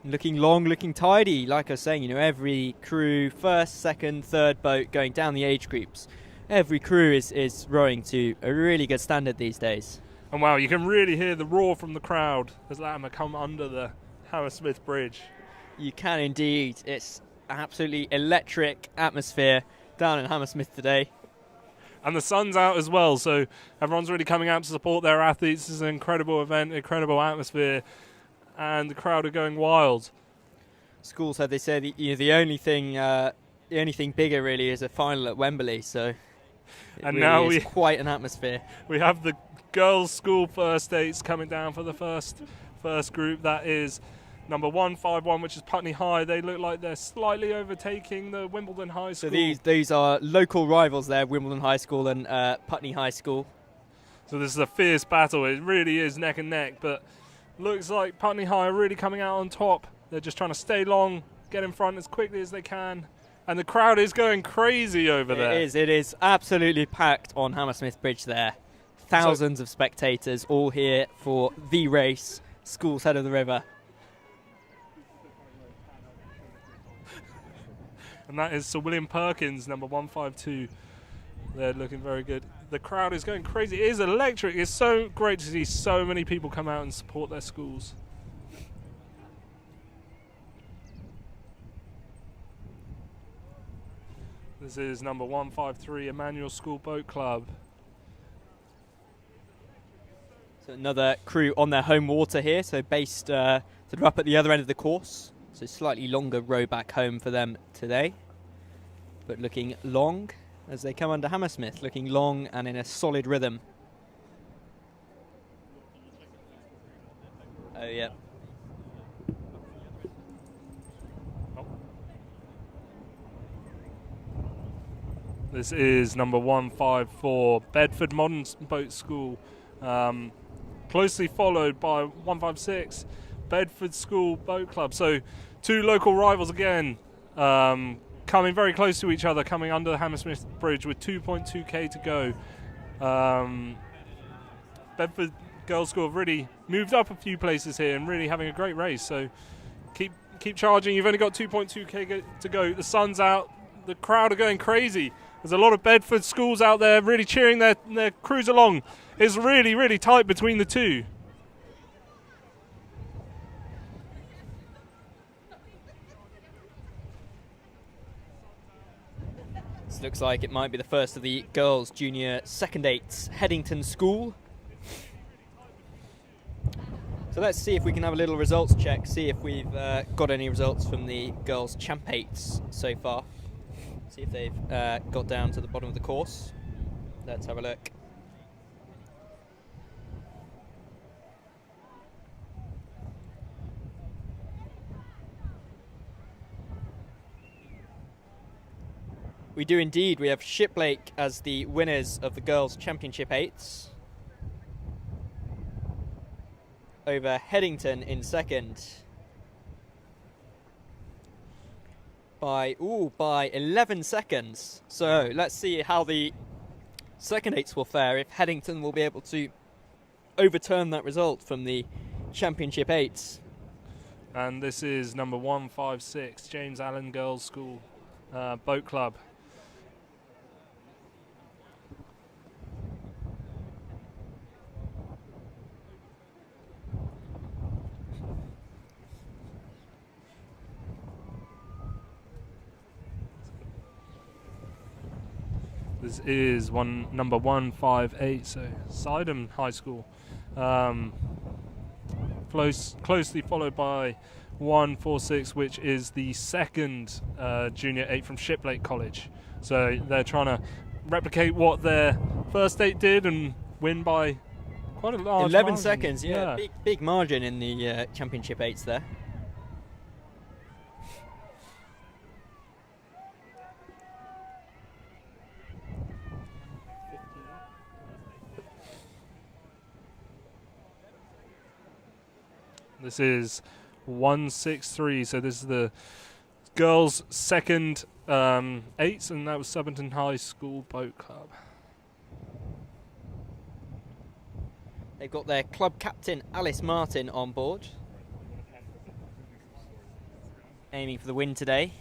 Looking long, looking tidy. Like I was saying, you know, every crew, first, second, third boat going down the age groups. Every crew is rowing to a really good standard these days. And wow, you can really hear the roar from the crowd as Latimer come under the Hammersmith Bridge. You can indeed. It's absolutely electric atmosphere down in Hammersmith today. And the sun's out as well, so everyone's really coming out to support their athletes. This is an incredible event, incredible atmosphere, and the crowd are going wild. Schools have, they say, the only thing bigger really is a final at Wembley, so it and really now is quite an atmosphere. We have the girls' school first eights coming down for the first group. That is number 151, which is Putney High. They look like they're slightly overtaking the Wimbledon High School. So these are local rivals there, Wimbledon High School and Putney High School. So this is a fierce battle. It really is neck and neck, but looks like Putney High are really coming out on top. They're just trying to stay long, get in front as quickly as they can. And the crowd is going crazy over there. It is absolutely packed on Hammersmith Bridge there. Thousands of spectators all here for the race, Schools Head of the River. And that is Sir William Perkins, number 152. They're looking very good. The crowd is going crazy. It is electric. It's so great to see so many people come out and support their schools. This is number 153, Emmanuel School Boat Club. So another crew on their home water here, so based sort of up at the other end of the course. So slightly longer row back home for them today. But looking long as they come under Hammersmith, looking long and in a solid rhythm. Oh, yeah. This is number 154, Bedford Modern Boat School. Closely followed by 156, Bedford School Boat Club. So two local rivals again, coming very close to each other, coming under the Hammersmith Bridge with 2.2k to go. Bedford Girls School have really moved up a few places here and really having a great race. So keep charging. You've only got 2.2k to go. The sun's out. The crowd are going crazy. There's a lot of Bedford schools out there really cheering their crews along. It's really, really tight between the two. This looks like it might be the first of the girls' junior second eights, Headington School. So let's see if we can have a little results check, see if we've got any results from the girls' champ eights so far. See if they've got down to the bottom of the course. Let's have a look. We do indeed. We have Shiplake as the winners of the girls' championship eights. Over Headington in second. By 11 seconds. So let's see how the second eights will fare, if Headington will be able to overturn that result from the championship eights. And this is number 156, James Allen Girls School Boat Club. This is number 158, so Sidham High School. Closely followed by 146, which is the second junior 8 from Shiplake College. So they're trying to replicate what their first 8 did and win by quite a large 11 margin. seconds, yeah. Big margin in the championship 8s there. This is 163. So this is the girls' second 8s, and that was Surbiton High School Boat Club. They've got their club captain Alice Martin on board, aiming for the win today.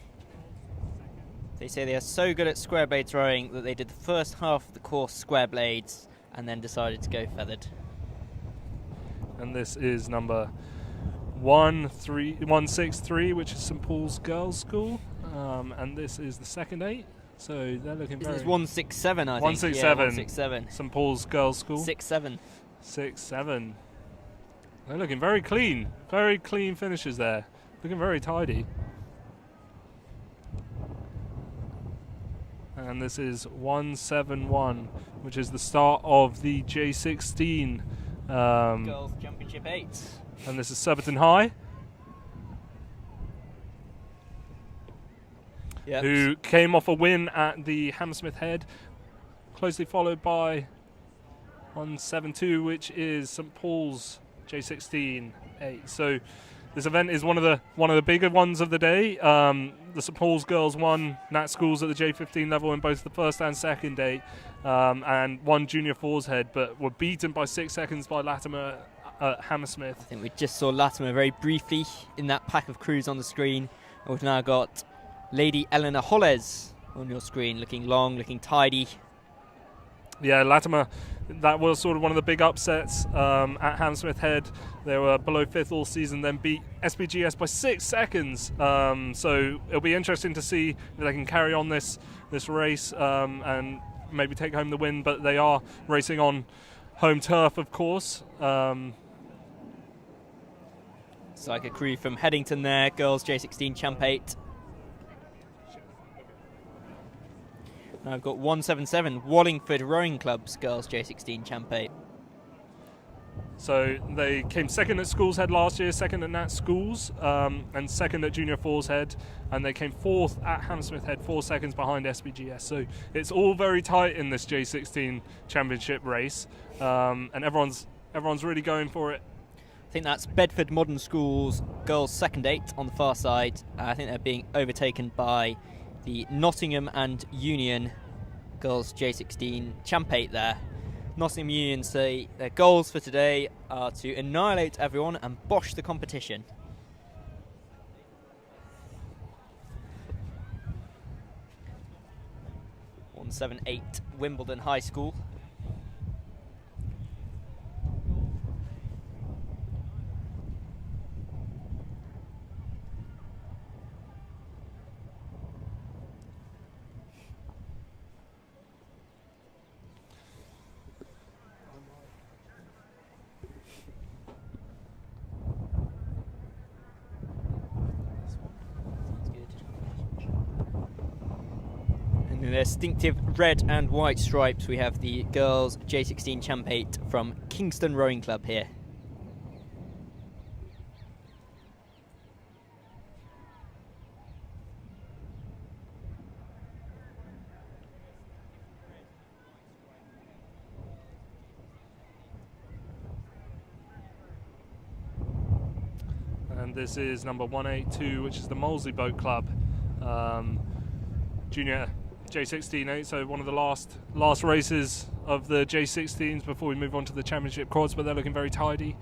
They say they are so good at square blades rowing that they did the first half of the course square blades and then decided to go feathered. And this is number 163, which is St Paul's Girls' School, and this is the second 8. So they're looking this very... is 167, I think. 167. Yeah, 167. St Paul's Girls' School. 6-7. 6-7. They're looking very clean. Very clean finishes there. Looking very tidy. And this is 171, which is the start of the J16 Girls Championship 8. And this is Surbiton High, yep, who came off a win at the Hammersmith Head, closely followed by 172, which is St Paul's J16 8. So this event is one of the bigger ones of the day. The St Paul's girls won Nat Schools at the J15 level in both the first and second day, and won Junior Fours Head, but were beaten by 6 seconds by Latimer at Hammersmith. I think we just saw Latimer very briefly in that pack of crews on the screen. And we've now got Lady Eleanor Holles on your screen, looking long, looking tidy. Yeah, Latimer, that was sort of one of the big upsets at Hammersmith Head. They were below 5th all season, then beat SPGS by 6 seconds. So it'll be interesting to see if they can carry on this race and maybe take home the win. But they are racing on home turf, of course. It's like a crew from Headington there, girls J16 Champ 8. Now I've got 177, Wallingford Rowing Club's girls J16 Champ 8. So they came second at Schools Head last year, second at Nat Schools, and second at Junior Fours Head, and they came 4th at Hammersmith Head, 4 seconds behind SPGS. So it's all very tight in this J16 championship race, and everyone's really going for it. I think that's Bedford Modern Schools girls second 8 on the far side. I think they're being overtaken by the Nottingham and Union girls J16 Champ 8 there. Nottingham Union say their goals for today are to annihilate everyone and bosh the competition. (178) Wimbledon High School. In their distinctive red and white stripes, we have the girls J16 Champ 8 from Kingston Rowing Club here. And this is number 182, which is the Molesey Boat Club, junior J16 8, so one of the last races of the J16s before we move on to the championship quads, but they're looking very tidy.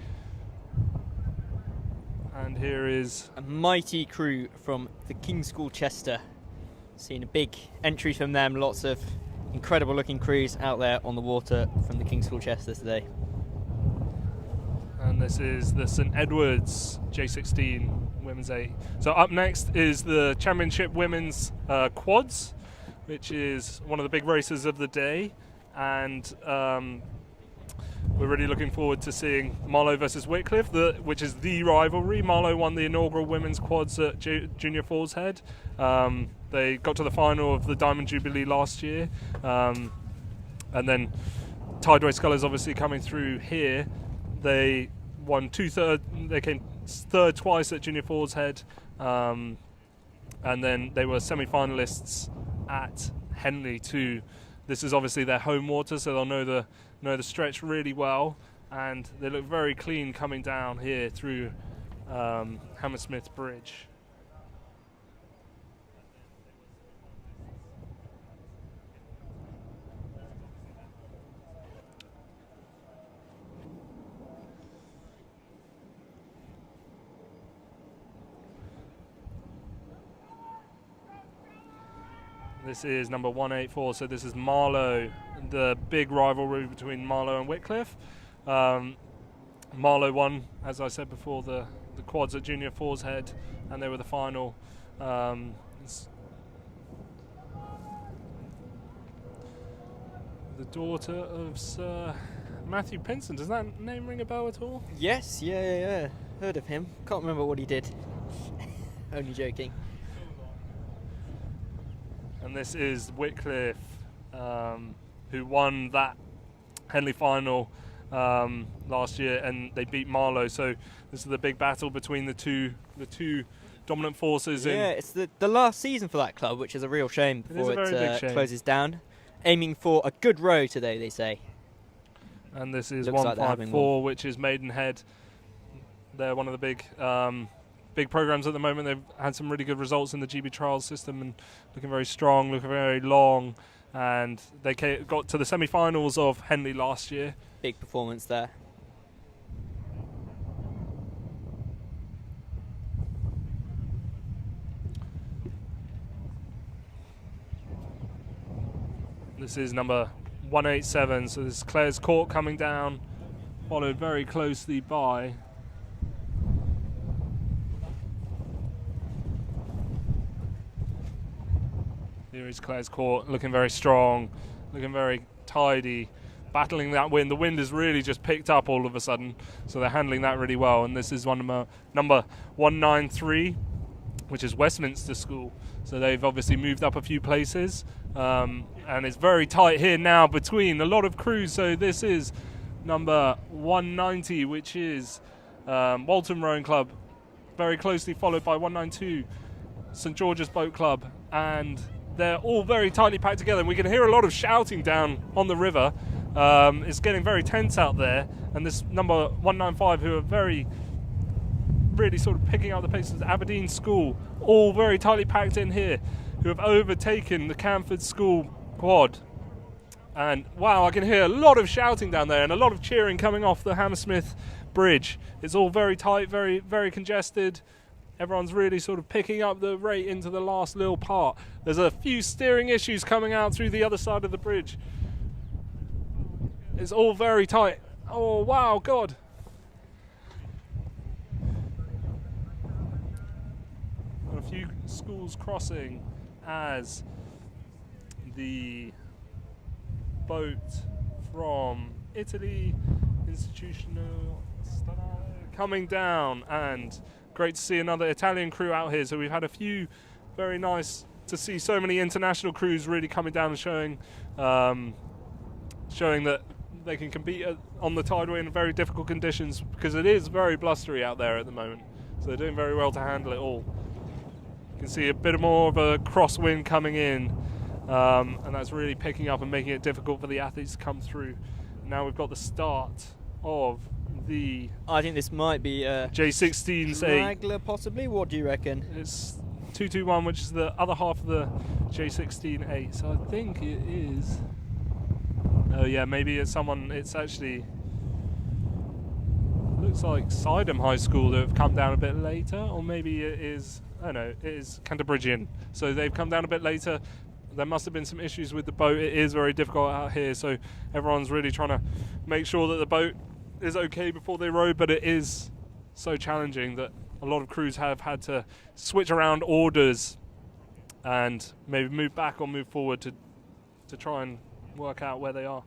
And here is a mighty crew from the King's School Chester. Seeing a big entry from them, lots of incredible looking crews out there on the water from the King's School Chester today. And this is the St Edward's J16 Women's 8. So up next is the Championship Women's Quads, which is one of the big races of the day, and we're really looking forward to seeing Marlow versus Whitcliffe, which is the rivalry. Marlow won the inaugural women's quads at Junior Fours Head. They got to the final of the Diamond Jubilee last year, and then Tideway Scullers obviously coming through here. They won they came third twice at Junior Fours Head, and then they were semi-finalists at Henley too. This is obviously their home water, so they'll know the stretch really well, and they look very clean coming down here through Hammersmith Bridge. This is number 184, so this is Marlow, the big rivalry between Marlow and Whitcliffe. Marlow won, as I said before, the quads at Junior Fours Head, and they were the final. The daughter of Sir Matthew Pinson. Does that name ring a bell at all? Yes, yeah. Heard of him. Can't remember what he did. Only joking. And this is Whitcliffe, who won that Henley final last year, and they beat Marlow. So this is the big battle between the two dominant forces. Yeah, it's the last season for that club, which is a real shame before it closes down. Aiming for a good row today, they say. And this is Looks 154, which is Maidenhead. They're one of the big programs at the moment. They've had some really good results in the GB trials system and looking very strong, looking very long, and they got to the semi-finals of Henley last year. Big performance there. This is number 187, so this is Clare's Court coming down, followed very closely by here is Clare's Court, looking very strong, looking very tidy, battling that wind. The wind has really just picked up all of a sudden, so they're handling that really well. And this is number 193, which is Westminster School. So they've obviously moved up a few places, and it's very tight here now between a lot of crews. So this is number 190, which is Walton Rowing Club, very closely followed by 192, St George's Boat Club, and they're all very tightly packed together, and we can hear a lot of shouting down on the river. It's getting very tense out there, and this number 195, who are really sort of picking up the pace, is Aberdeen School, all very tightly packed in here, who have overtaken the Camford School quad. And wow, I can hear a lot of shouting down there and a lot of cheering coming off the Hammersmith Bridge. It's all very tight, very, very congested. Everyone's really sort of picking up the rate into the last little part. There's a few steering issues coming out through the other side of the bridge. It's all very tight. Oh, wow, God. And a few schools crossing as the boat from Italy, Institutional, coming down, and great to see another Italian crew out here. So we've had a few, very nice to see so many international crews really coming down and showing that they can compete on the tideway in very difficult conditions, because it is very blustery out there at the moment. So they're doing very well to handle it all. You can see a bit more of a crosswind coming in, and that's really picking up and making it difficult for the athletes to come through. Now we've got the start of the... I think this might be a J16's straggler, possibly. What do you reckon? It's 221, which is the other half of the J16-8. So I think it is... Oh yeah, maybe it's someone... It's actually... Looks like Sidham High School that have come down a bit later, or maybe it is... I don't know, it is Canterbridgian. So they've come down a bit later. There must have been some issues with the boat. It is very difficult out here, so everyone's really trying to make sure that the boat is okay before they row, but it is so challenging that a lot of crews have had to switch around orders and maybe move back or move forward to try and work out where they are.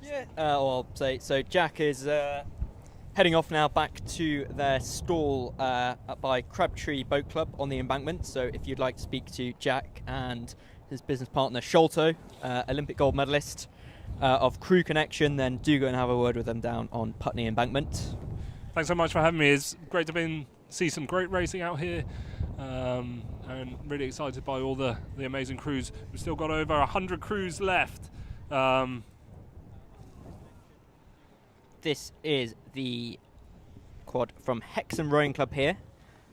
Yeah. I'll say so. Jack is heading off now back to their stall up by Crabtree Boat Club on the embankment. So if you'd like to speak to Jack and his business partner Sholto, Olympic gold medalist of Crew Connection, then do go and have a word with them down on Putney Embankment. Thanks so much for having me. It's great to see some great racing out here. and really excited by all the amazing crews. We've still got over 100 crews left. This is the quad from Hexham Rowing Club here.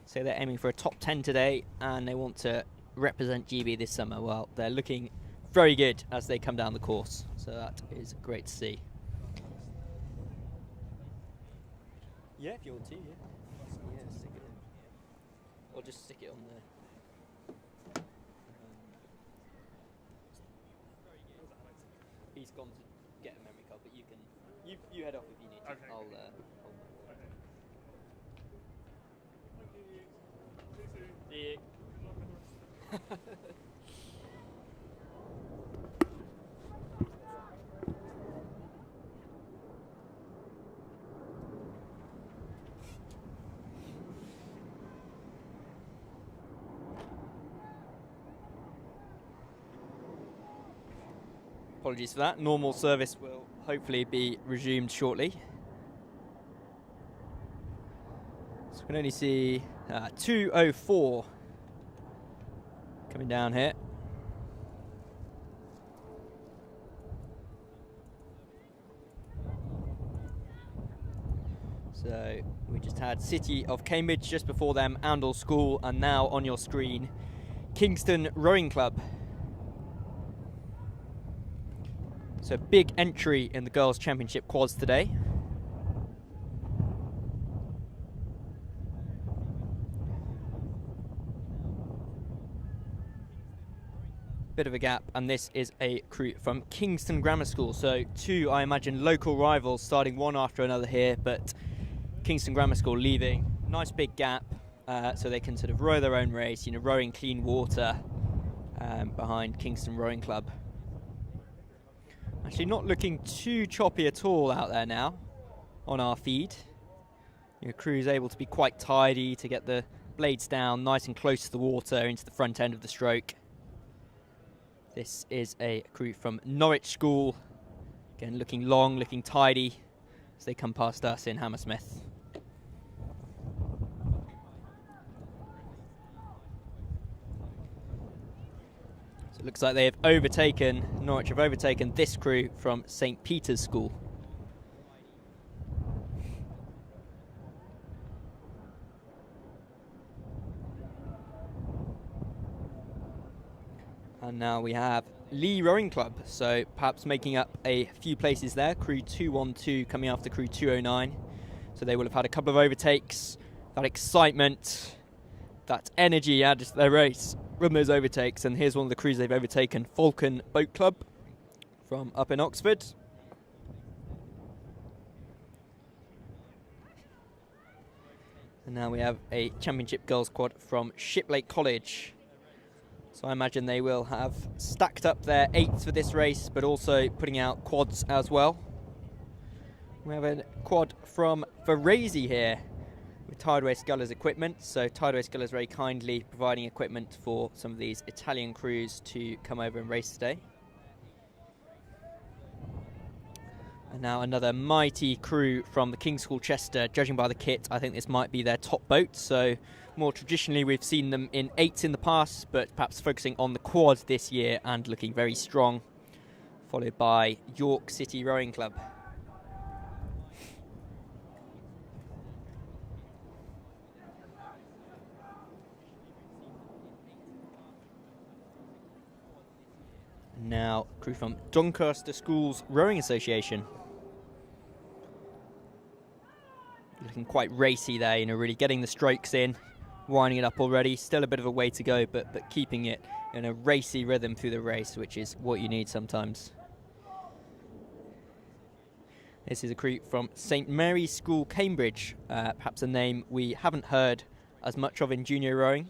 So they're aiming for a top 10 today, and they want to represent GB this summer. Well, they're looking very good as they come down the course, so that is great to see. Yeah, if you want to, yeah, stick it in. Or just stick it on the... He's gone to get a memory card, but you can... You head off if you need to. Okay. I'll See you. Apologies for that. Normal service will hopefully be resumed shortly. So we can only see 2:04 coming down here. So we just had City of Cambridge, just before them Oundle School, and now on your screen Kingston Rowing Club. So big entry in the Girls' Championship quads today. Bit of a gap, and this is a crew from Kingston Grammar School. So two, I imagine, local rivals starting one after another here, but Kingston Grammar School leaving. Nice big gap, so they can sort of row their own race, you know, rowing clean water behind Kingston Rowing Club. Actually not looking too choppy at all out there now on our feed. Your crew's able to be quite tidy to get the blades down nice and close to the water into the front end of the stroke. This is a crew from Norwich School. Again, looking long, looking tidy as they come past us in Hammersmith. It looks like they have overtaken, Norwich have overtaken this crew from St. Peter's School. And now we have Lee Rowing Club, so perhaps making up a few places there. Crew 212 coming after crew 209. So they will have had a couple of overtakes, that excitement, that energy added to their race from those overtakes. And here's one of the crews they've overtaken, Falcon Boat Club from up in Oxford. And now we have a Championship Girls quad from Shiplake College. So I imagine they will have stacked up their 8s for this race, but also putting out quads as well. We have a quad from Varese here with Tideway Scullers equipment. So Tideway Scullers very kindly providing equipment for some of these Italian crews to come over and race today. And now another mighty crew from the King's School Chester. Judging by the kit, I think this might be their top boat. So more traditionally, we've seen them in 8s in the past, but perhaps focusing on the quad this year and looking very strong. Followed by York City Rowing Club. Now, crew from Doncaster Schools Rowing Association. Looking quite racy there, you know, really getting the strokes in, winding it up already. Still a bit of a way to go, but keeping it in a racy rhythm through the race, which is what you need sometimes. This is a crew from St Mary's School, Cambridge. Perhaps a name we haven't heard as much of in junior rowing.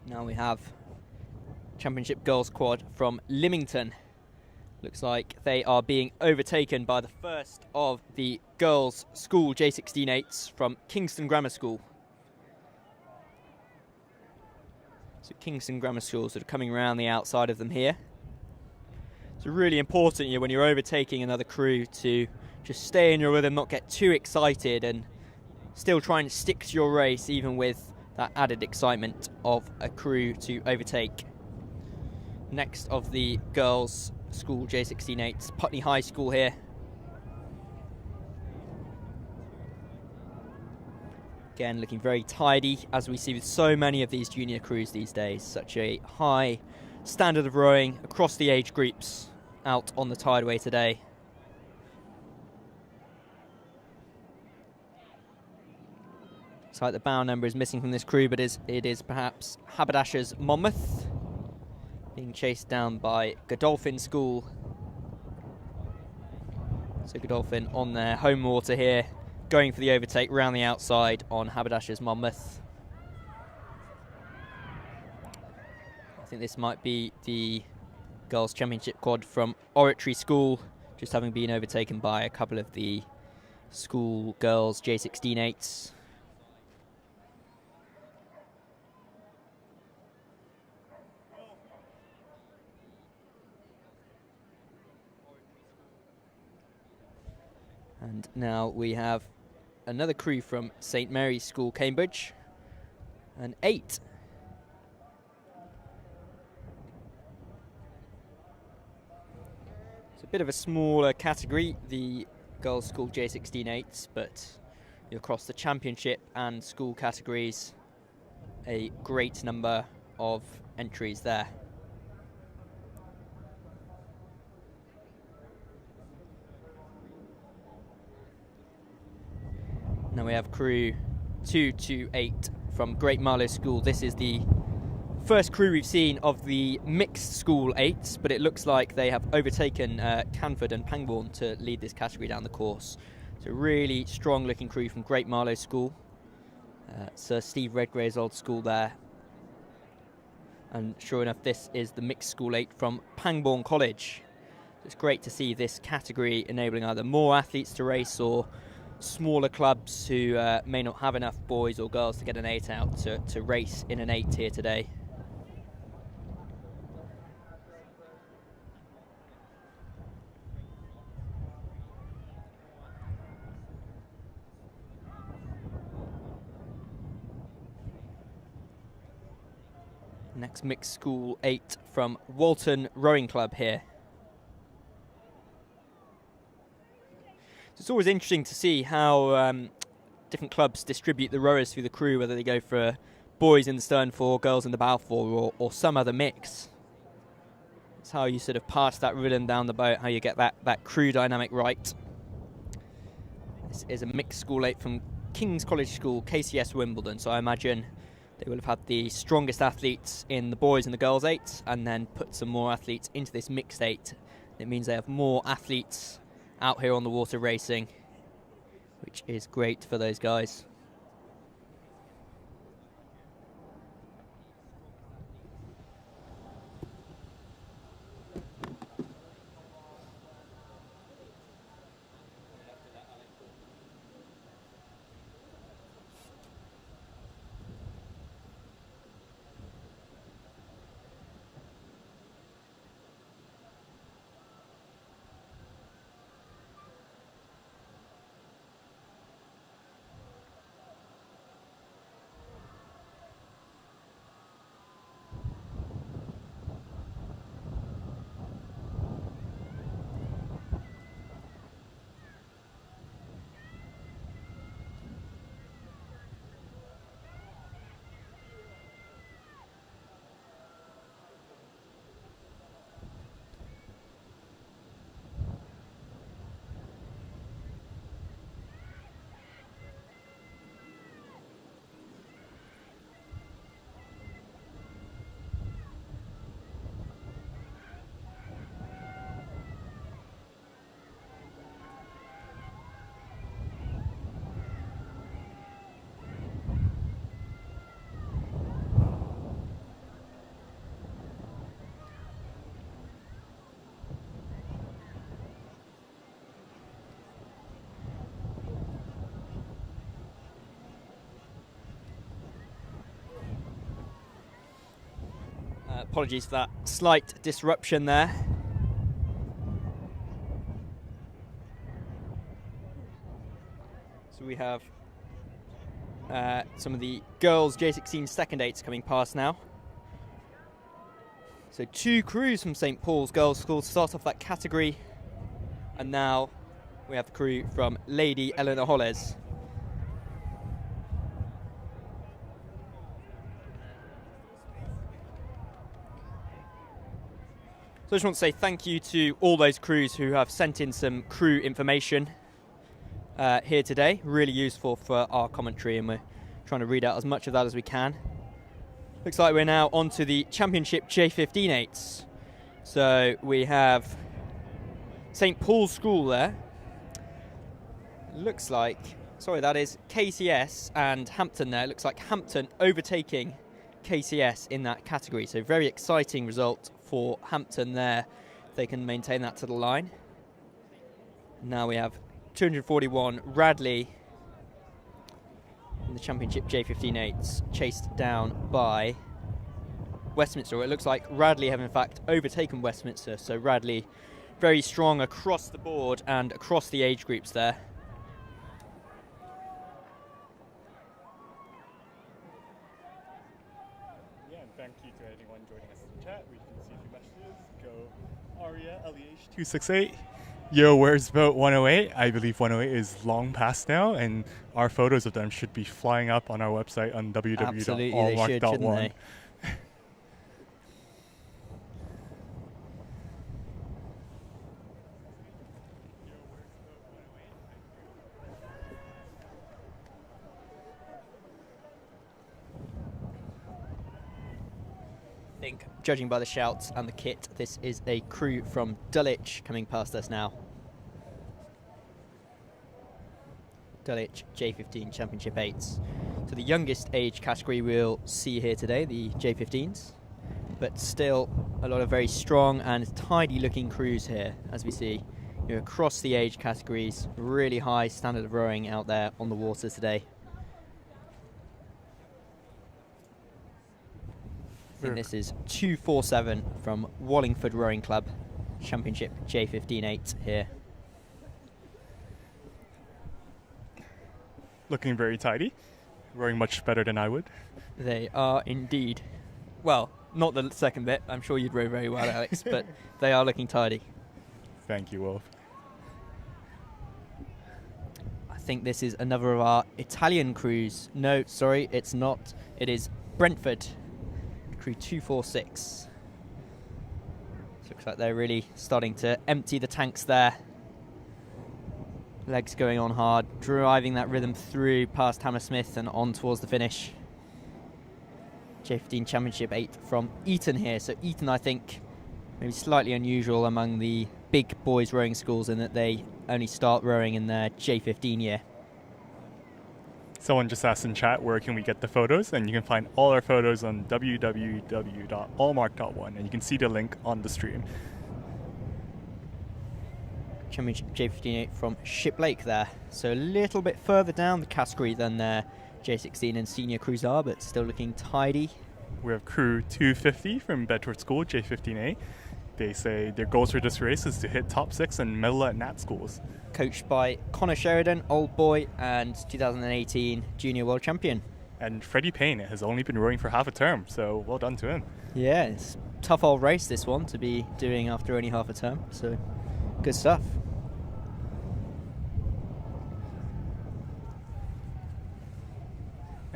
Now we have Championship Girls Quad from Lymington. Looks like they are being overtaken by the first of the girls' school J16-8s from Kingston Grammar School. So Kingston Grammar School sort of coming around the outside of them here. It's really important when you're overtaking another crew to just stay in your rhythm, not get too excited, and still try and stick to your race even with that added excitement of a crew to overtake. Next of the girls' school J16-8s, Putney High School here. Again, looking very tidy, as we see with so many of these junior crews these days. Such a high standard of rowing across the age groups out on the Tideway today. Looks like the bow number is missing from this crew, but it is perhaps Haberdasher's Monmouth, being chased down by Godolphin School. So Godolphin on their home water here, going for the overtake round the outside on Haberdasher's Monmouth. I think this might be the Girls' Championship quad from Oratory School, just having been overtaken by a couple of the school girls J16-8s. And now we have another crew from St Mary's School, Cambridge, an 8. It's a bit of a smaller category, the girls' school J16-8s, but across the championship and school categories, a great number of entries there. Now we have crew 228 from Great Marlow School. This is the first crew we've seen of the mixed school 8s, but it looks like they have overtaken Canford and Pangbourne to lead this category down the course. It's a really strong looking crew from Great Marlow School. Sir Steve Redgrave's old school there. And sure enough, this is the mixed school 8 from Pangbourne College. It's great to see this category enabling either more athletes to race or smaller clubs who may not have enough boys or girls to get an 8 out to race in an 8 here today. Next mixed school 8 from Walton Rowing Club here. So it's always interesting to see how different clubs distribute the rowers through the crew, whether they go for boys in the stern four, girls in the bow four, or some other mix. It's how you sort of pass that rhythm down the boat, how you get that crew dynamic right. This is a mixed school 8 from King's College School, KCS Wimbledon, so I imagine they will have had the strongest athletes in the boys and the girls 8s and then put some more athletes into this mixed 8. It means they have more athletes out here on the water racing, which is great for those guys. Apologies for that slight disruption there. So we have some of the girls J16 second eights coming past now. So 2 crews from St Paul's Girls' School start off that category, and now we have the crew from Lady Eleanor Holles. So I just want to say thank you to all those crews who have sent in some crew information here today. Really useful for our commentary, and we're trying to read out as much of that as we can. Looks like we're now on to the Championship J15 8s. So we have St Paul's School there. Looks like, sorry, that is KCS and Hampton there. Looks like Hampton overtaking KCS in that category. So very exciting result for Hampton there. If they can maintain that to the line. Now we have 241 Radley in the Championship J15 8s, chased down by Westminster. It looks like Radley have in fact overtaken Westminster, so Radley very strong across the board and across the age groups there. Yeah, and thank you to anyone joining us in the chat. We can see a few messages. Go Aria, LEH268. Yo, where's boat 108? I believe 108 is long past now, and our photos of them should be flying up on our website on www.allmark.one. I think, judging by the shouts and the kit, this is a crew from Dulwich coming past us now. Dulwich J15 Championship 8s. So the youngest age category we'll see here today, the J15s, but still a lot of very strong and tidy looking crews here, as we see across the age categories. Really high standard of rowing out there on the water today. And this is 247 from Wallingford Rowing Club, Championship J15 8 here. Looking very tidy. Rowing much better than I would. They are indeed. Well, not the second bit. I'm sure you'd row very well, Alex, but they are looking tidy. Thank you, Wolf. I think this is another of our Italian crews. No, sorry, it's not. It is Brentford. Crew 246. Looks like they're really starting to empty the tanks there. Legs going on hard, driving that rhythm through past Hammersmith and on towards the finish. J15 Championship 8 from Eton here. So Eton, I think, maybe slightly unusual among the big boys rowing schools in that they only start rowing in their J15 year. Someone just asked in chat, where can we get the photos? And you can find all our photos on www.allmark.one, and you can see the link on the stream. Championship J15 8 from Shiplake there. So a little bit further down the category than their J16 and senior crews are, but still looking tidy. We have crew 250 from Bedford School, J15A. They say their goals for this race is to hit top 6 and medal at Nat schools. Coached by Connor Sheridan, old boy, and 2018 junior world champion. And Freddie Payne has only been rowing for half a term, so well done to him. Yeah, it's a tough old race, this one, to be doing after only half a term, so good stuff.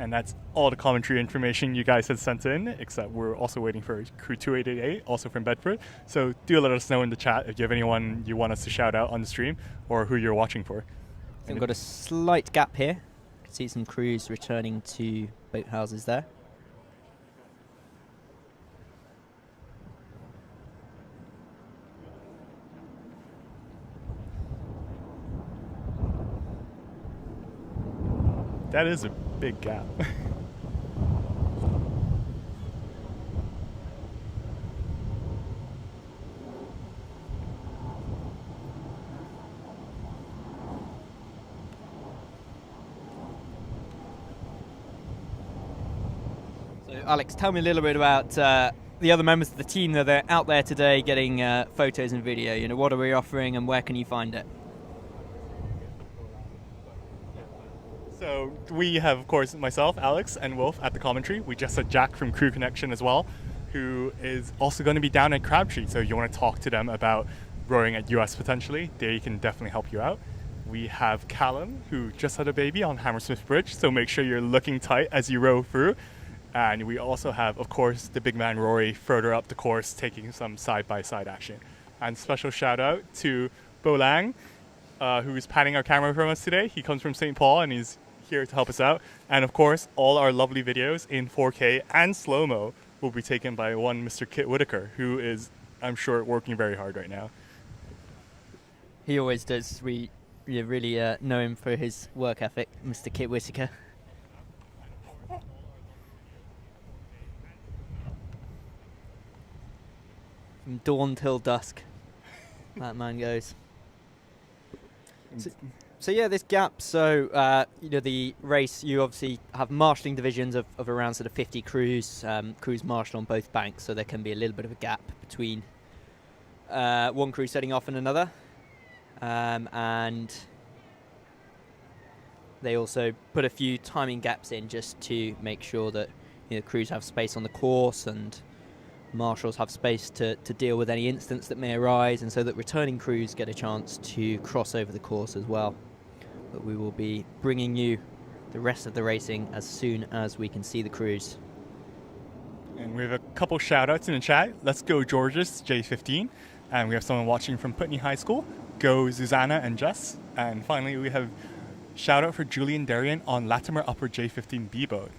And that's all the commentary information you guys had sent in, except we're also waiting for crew 2888, also from Bedford. So do let us know in the chat if you have anyone you want us to shout out on the stream or who you're watching for. I think we've got a slight gap here. You can see some crews returning to boathouses there. That is a big gap. So Alex, tell me a little bit about the other members of the team that are out there today getting photos and video? You know, what are we offering and where can you find it? So we have, of course, myself, Alex, and Wolf at the commentary. We just had Jack from Crew Connection as well, who is also going to be down at Crabtree. So if you want to talk to them about rowing at US potentially, they can definitely help you out. We have Callum, who just had a baby on Hammersmith Bridge, so make sure you're looking tight as you row through. And we also have, of course, the big man Rory further up the course taking some side-by-side action. And special shout out to Bo Lang, who is panning our camera from us today. He comes from St. Paul and he's here to help us out. And of course, all our lovely videos in 4K and slow-mo will be taken by one Mr. Kit Whitaker, who is, I'm sure, working very hard right now. He always does. We really know him for his work ethic, Mr. Kit Whitaker. From dawn till dusk, that man goes. So yeah, this gap. So you know, the race, you obviously have marshalling divisions of around sort of 50 crews. Crews marshal on both banks, so there can be a little bit of a gap between one crew setting off and another. And they also put a few timing gaps in just to make sure that, you know, crews have space on the course and marshals have space to deal with any incidents that may arise, and so that returning crews get a chance to cross over the course as well. But we will be bringing you the rest of the racing as soon as we can see the crews. And we have a couple shout outs in the chat. Let's go Georges, J15. And we have someone watching from Putney High School. Go Susanna and Jess. And finally we have shout out for Julian Darien on Latimer Upper J15 B boat.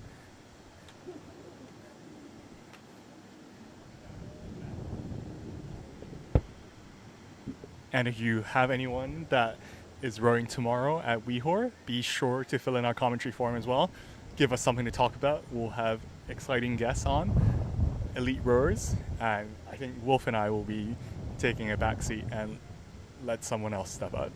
And if you have anyone that is rowing tomorrow at Weehor, be sure to fill in our commentary form as well. Give us something to talk about. We'll have exciting guests on, elite rowers, and I think Wolf and I will be taking a back seat and let someone else step up.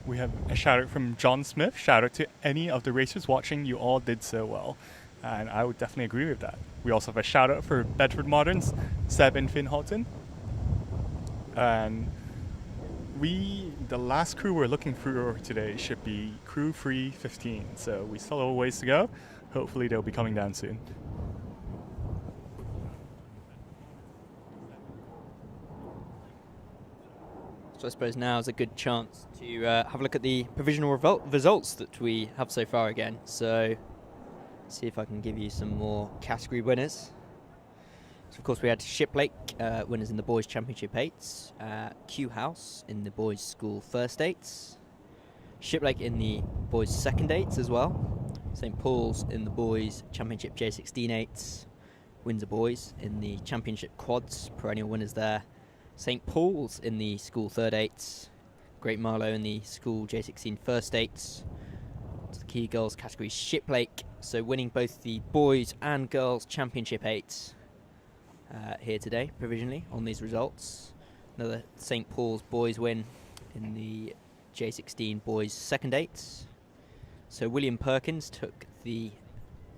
We have a shout out from John Smith. Shout out to any of the racers watching. You all did so well. And I would definitely agree with that. We also have a shout out for Bedford Moderns, Seb and Finn Houghton. And the last crew we're looking for today should be crew free 15. So we still have a ways to go. Hopefully they'll be coming down soon. So I suppose now is a good chance to have a look at the provisional results that we have so far again. So see if I can give you some more category winners. So of course we had Shiplake winners in the boys championship 8s, Q House in the boys school first 8s, Shiplake in the boys second 8s as well, St Paul's in the boys championship J16 8s, Windsor boys in the championship quads, perennial winners there, St Paul's in the school third 8s, Great Marlow in the school J16 first 8s. To the key girls category Shiplake, so winning both the boys and girls championship 8s here today provisionally on these results. Another St Paul's boys win in the J16 boys second 8s. So William Perkins took the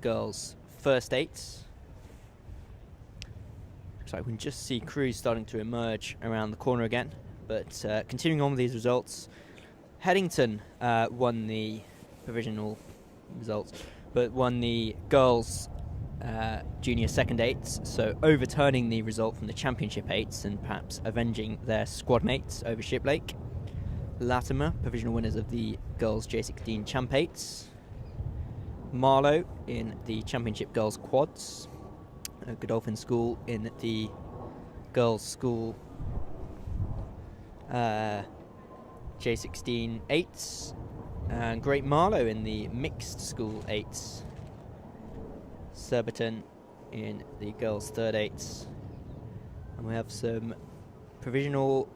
girls first 8s. So we can just see crews starting to emerge around the corner again. But continuing on with these results, Headington won the provisional results, but won the girls junior second 8s, so overturning the result from the championship 8s and perhaps avenging their squad mates over Shiplake. Latimer, provisional winners of the girls J16 champ 8s. Marlow in the championship girls quads. Godolphin School in the girls' school J16 8s, and Great Marlow in the mixed school 8s. Surbiton in the girls' third 8s. And we have a provisional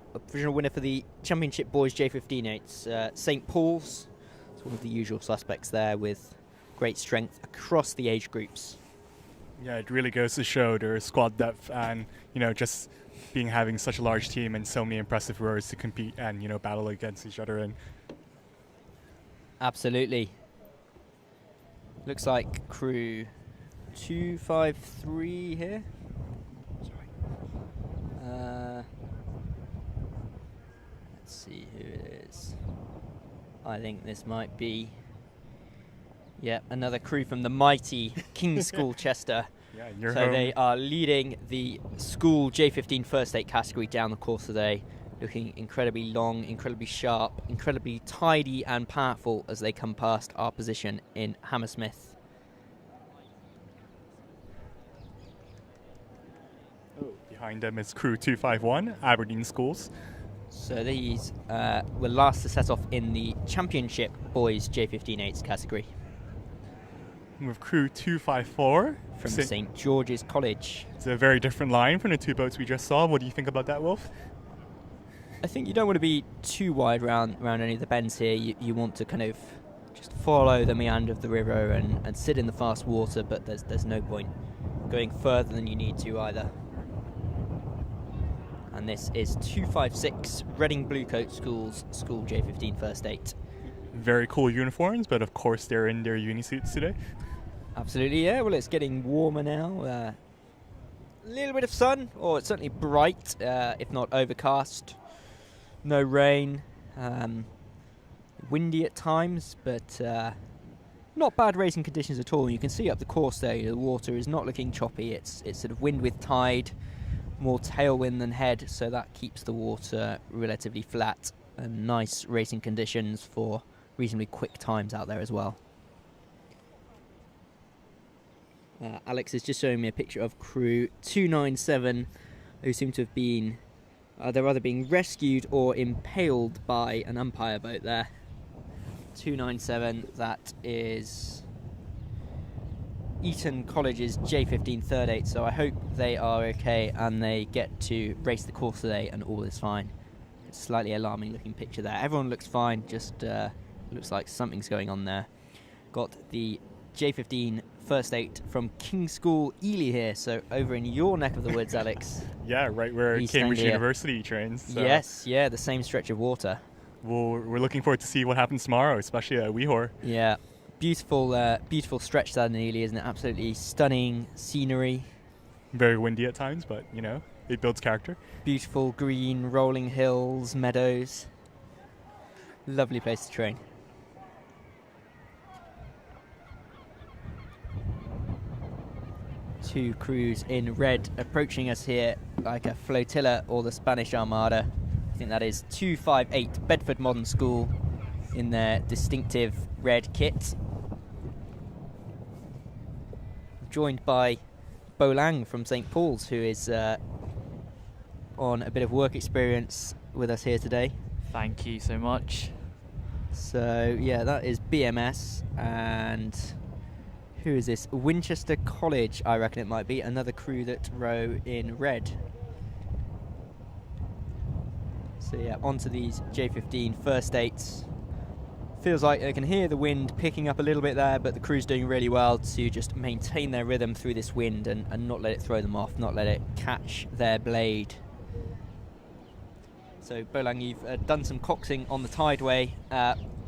winner for the championship boys J15 8s. St. Paul's. It's one of the usual suspects there with great strength across the age groups. Yeah, it really goes to show their squad depth and, just having such a large team and so many impressive rowers to compete and, battle against each other in. Absolutely. Looks like crew 253 here. Let's see who it is. I think this might be, another crew from the mighty King's School Chester. Yeah, you're so home. They are leading the school J15 first 8 category down the course today, looking incredibly long, incredibly sharp, incredibly tidy and powerful as they come past our position in Hammersmith. Behind them is crew 251, Aberdeen Schools. So these were last to set off in the championship boys J15 8s category. With crew 254 from St. George's College. It's a very different line from the two boats we just saw. What do you think about that, Wolf? I think you don't want to be too wide around any of the bends here. You want to kind of just follow the meander of the river and sit in the fast water, but there's no point going further than you need to either. And this is 256 Reading Bluecoat School's School J15 First 8. Very cool uniforms, but of course they're in their uni suits today. Absolutely, yeah. Well, it's getting warmer now. A little bit of sun, or it's certainly bright, if not overcast. No rain. Windy at times, but not bad racing conditions at all. You can see up the course there, the water is not looking choppy. It's sort of wind with tide, more tailwind than head, so that keeps the water relatively flat, and nice racing conditions for reasonably quick times out there as well. Alex is just showing me a picture of crew 297, who seem to have been they're either being rescued or impaled by an umpire boat there. 297, that is Eton College's J15 third 8, so I hope they are okay and they get to race the course today and all is fine. It's a slightly alarming looking picture there. Everyone looks fine, just looks like something's going on there. Got the J15 first 8 from King's School Ely here, so over in your neck of the woods, Alex. Yeah, right where East Cambridge Anglia. University trains. So Yes, yeah, the same stretch of water. we're looking forward to see what happens tomorrow, especially at Weehor. Yeah, beautiful stretch that in Ely, isn't it? Absolutely stunning scenery. Very windy at times, but it builds character. Beautiful green rolling hills, meadows. Lovely place to train. Two crews in red approaching us here like a flotilla or the Spanish Armada. I think that is 258 Bedford Modern School in their distinctive red kit. Joined by Bo Lang from St. Paul's, who is on a bit of work experience with us here today. Thank you so much. So yeah, that is BMS, and who is this? Winchester College, I reckon it might be, another crew that row in red. So yeah, onto these J15 first 8s. Feels like I can hear the wind picking up a little bit there, but the crew's doing really well to just maintain their rhythm through this wind and not let it throw them off, not let it catch their blade. So Bolang, you've done some coxing on the tideway.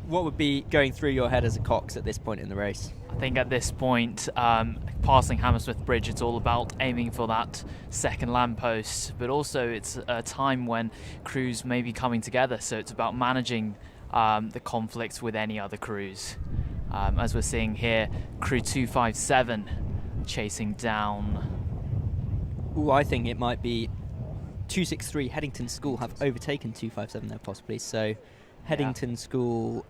What would be going through your head as a cox at this point in the race? I think at this point, passing Hammersmith Bridge, it's all about aiming for that second lamppost, but also it's a time when crews may be coming together, so it's about managing the conflicts with any other crews. As we're seeing here, crew 257 chasing down. Ooh, I think it might be 263 Headington School have overtaken 257 there possibly, so Headington School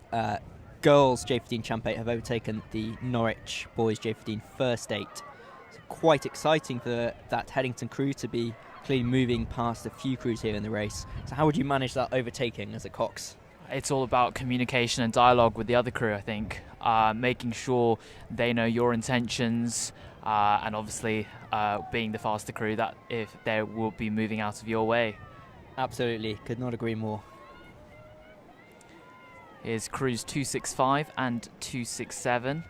girls J15 Champ 8 have overtaken the Norwich boys J15 first 8. It's quite exciting for that Headington crew to be clearly moving past a few crews here in the race. So how would you manage that overtaking as a Cox? It's all about communication and dialogue with the other crew, I think. Making sure they know your intentions, and obviously being the faster crew, that if they will be moving out of your way. Absolutely, could not agree more. Here's crews 265 and 267.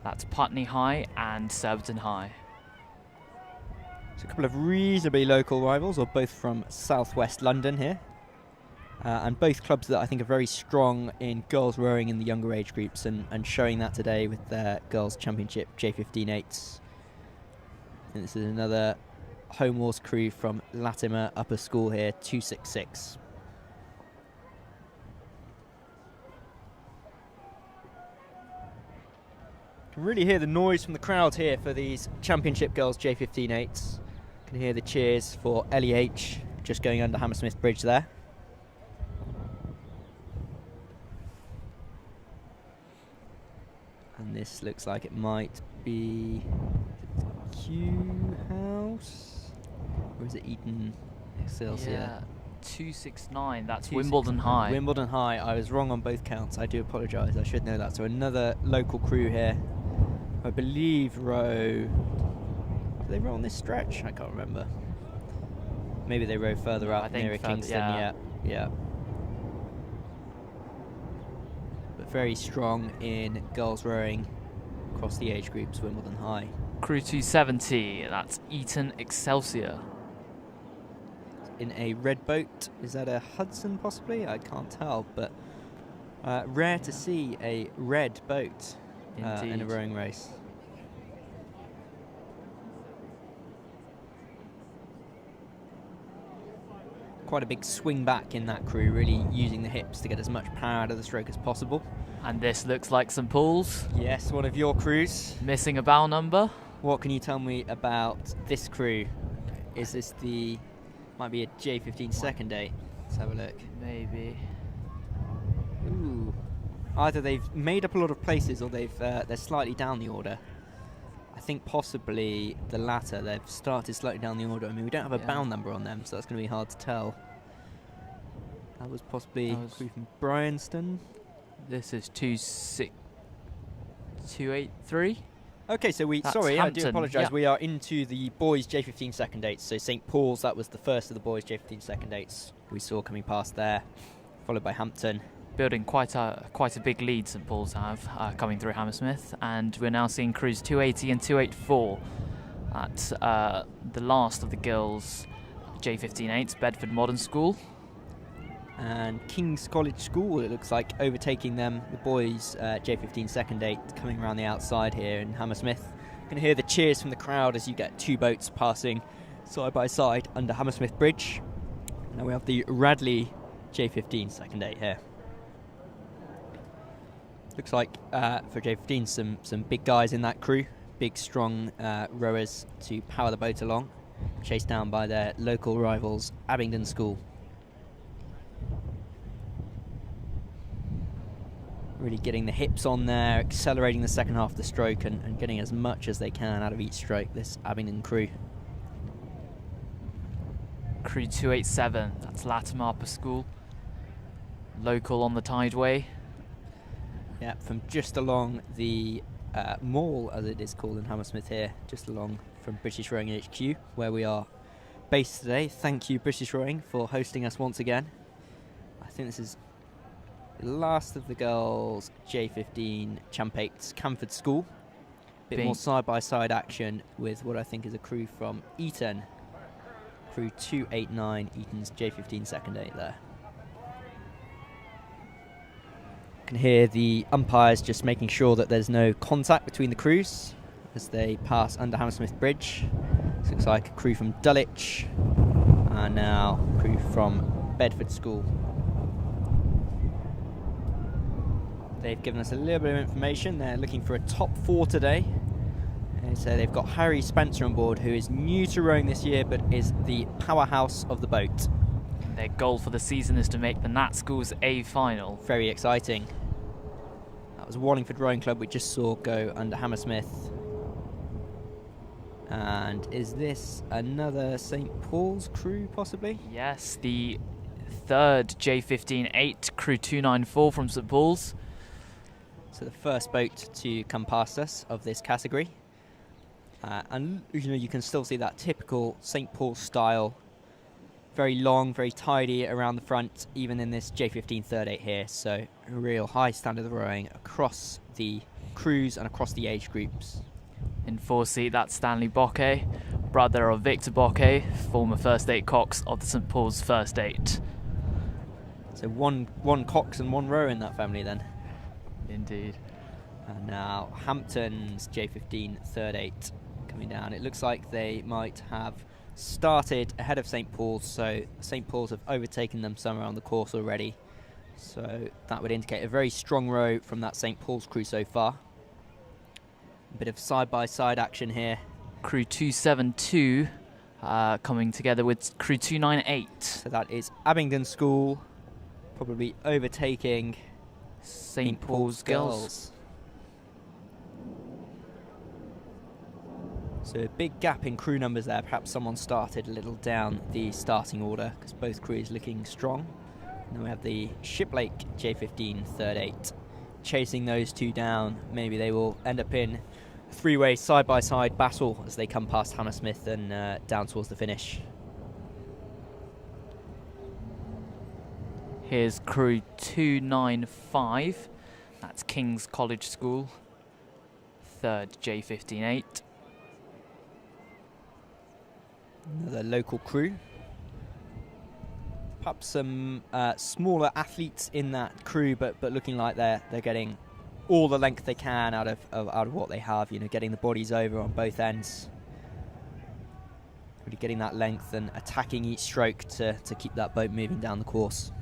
That's Putney High and Surbiton High. So a couple of reasonably local rivals, or both from southwest London here. And both clubs that I think are very strong in girls rowing in the younger age groups, and showing that today with their girls championship J15-8s. And this is another Home Wars crew from Latimer Upper School here, 266. Can really hear the noise from the crowd here for these championship girls J15-8s. Can hear the cheers for LEH just going under Hammersmith Bridge there. And this looks like it might be Q House, or is it Eton Excelsior? Yeah, 269. That's Wimbledon High. Wimbledon High. I was wrong on both counts. I do apologise. I should know that. So another local crew here. I believe row. Do they row on this stretch? I can't remember. Maybe they row further up near Kingston. Yeah. But very strong in girls rowing across the age groups. Wimbledon High. Crew 270. That's Eton Excelsior. In a red boat. Is that a Hudson possibly? I can't tell, but rare to see a red boat in a rowing race. Quite a big swing back in that crew, really using the hips to get as much power out of the stroke as possible. And this looks like St Paul's. Yes, one of your crews. Missing a bow number. What can you tell me about this crew? Is this the... might be a J15 second date. Let's have a look. Maybe. Ooh. Either they've made up a lot of places, or they're slightly down the order. I think possibly the latter. They've started slightly down the order. I mean, we don't have a bound number on them, so that's going to be hard to tell. That was possibly crew from Bryanston. This is 283. Okay, so That's sorry, Hampton. I do apologise. Yeah. We are into the boys' J15 second dates. So St Paul's, that was the first of the boys' J15 second dates we saw coming past there, followed by Hampton. Building quite a big lead St Paul's have coming through Hammersmith, and we're now seeing crews 280 and 284. That's the last of the girls' J15-8s, Bedford Modern School. And King's College School, it looks like, overtaking them. The boys' J15 second date coming around the outside here in Hammersmith. You can hear the cheers from the crowd as you get two boats passing side by side under Hammersmith Bridge. Now we have the Radley J15 second date here. Looks like for J15 some big guys in that crew, big strong rowers to power the boat along, chased down by their local rivals Abingdon School. Really getting the hips on there, accelerating the second half of the stroke, and getting as much as they can out of each stroke, this Abingdon crew. Crew 287, that's Latimer Upper School. Local on the Tideway. Yeah, from just along the mall, as it is called in Hammersmith here, just along from British Rowing HQ, where we are based today. Thank you, British Rowing, for hosting us once again. I think this is the last of the girls' J15 Champ-8s, Camford School. Bit more side-by-side action with what I think is a crew from Eton. Crew 289, Eton's J15 second date there. Can hear the umpires just making sure that there's no contact between the crews as they pass under Hammersmith Bridge. This looks like a crew from Dulwich, and now crew from Bedford School. They've given us a little bit of information. They're looking for a top 4 today. And so they've got Harry Spencer on board, who is new to rowing this year but is the powerhouse of the boat. Their goal for the season is to make the Nat Schools A final. Very exciting. That was Wallingford Rowing Club we just saw go under Hammersmith. And is this another St. Paul's crew, possibly? Yes, the third J15-8 crew 294 from St. Paul's. So the first boat to come past us of this category. And you can still see that typical St. Paul's style. Very long, very tidy around the front, even in this J15 third 8 here. So a real high standard of rowing across the crews and across the age groups. In 4th seat, that's Stanley Bocquet, brother of Victor Bocquet, former first 8 Cox of the St. Paul's first 8. So one Cox and one row in that family then. Indeed. And now Hampton's J15 third 8 coming down. It looks like they might have started ahead of St. Paul's, so St. Paul's have overtaken them somewhere on the course already. So that would indicate a very strong row from that St. Paul's crew so far. A bit of side-by-side action here. Crew 272 coming together with crew 298. So that is Abingdon School probably overtaking St. Paul's girls. So a big gap in crew numbers there. Perhaps someone started a little down the starting order because both crews looking strong. And then we have the Shiplake J15 third 8 chasing those two down. Maybe they will end up in a three-way side-by-side battle as they come past Hammersmith and down towards the finish. Here's crew 295. That's King's College School. Third J15-8. Another local crew. Perhaps some smaller athletes in that crew, but looking like they're getting all the length they can out of what they have. You know, getting the bodies over on both ends, really getting that length and attacking each stroke to keep that boat moving down the course.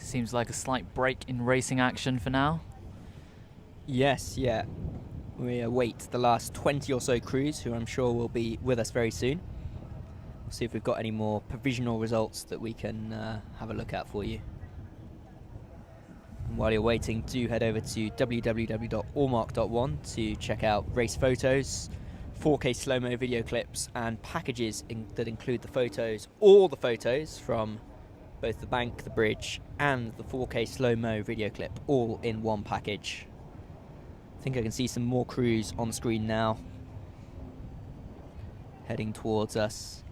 Seems like a slight break in racing action for now. Yes, yeah. We await the last 20 or so crews, who I'm sure will be with us very soon. We'll see if we've got any more provisional results that we can have a look at for you. And while you're waiting, do head over to www.allmark.one to check out race photos, 4K slow-mo video clips, and packages that include the photos, all the photos from both the bank, the bridge, and the 4K slow-mo video clip, all in one package. I think I can see some more crews on the screen now, heading towards us.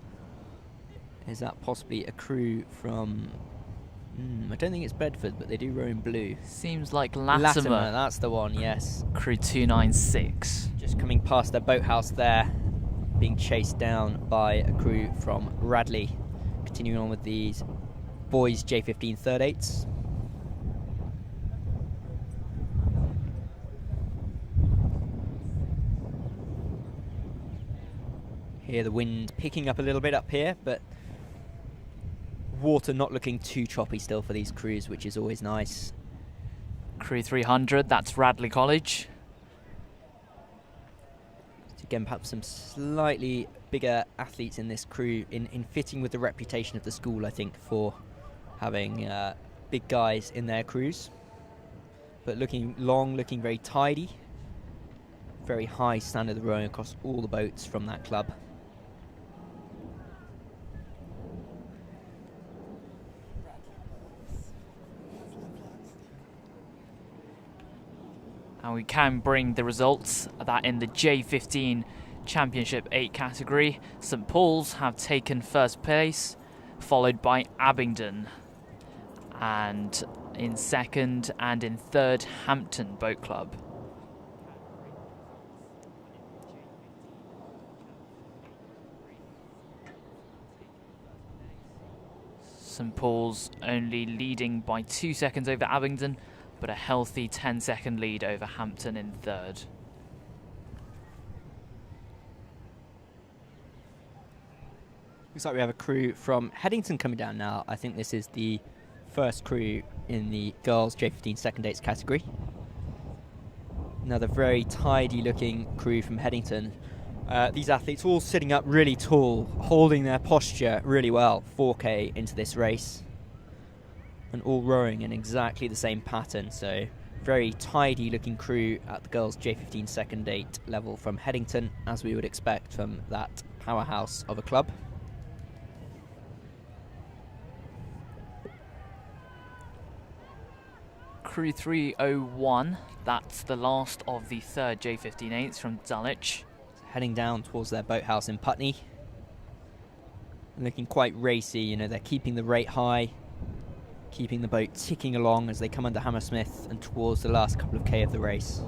Is that possibly a crew from... I don't think it's Bedford, but they do row in blue. Seems like Latimer. That's the one, yes. Crew 296. Just coming past their boathouse there, being chased down by a crew from Radley. Continuing on with these boys J15 third 8s. Hear the wind picking up a little bit up here, but water not looking too choppy still for these crews, which is always nice. Crew 300, that's Radley College. Again, perhaps some slightly bigger athletes in this crew, in fitting with the reputation of the school, I think, for having big guys in their crews. But looking long, looking very tidy. Very high standard of rowing across all the boats from that club. And we can bring the results that in the J15 Championship 8 category, St. Paul's have taken first place, followed by Abingdon. And in second and in third, Hampton Boat Club. St. Paul's only leading by 2 seconds over Abingdon, but a healthy 10-second lead over Hampton in third. Looks like we have a crew from Headington coming down now. I think this is the first crew in the girls J15 second 8s category. Another very tidy looking crew from Headington. These athletes all sitting up really tall, holding their posture really well, 4K into this race. And all rowing in exactly the same pattern, so very tidy looking crew at the girls J15 second 8 level from Headington, as we would expect from that powerhouse of a club. Crew 301, that's the last of the third J15-8s from Dulwich. Heading down towards their boathouse in Putney. Looking quite racy, you know, they're keeping the rate high, keeping the boat ticking along as they come under Hammersmith and towards the last couple of K of the race.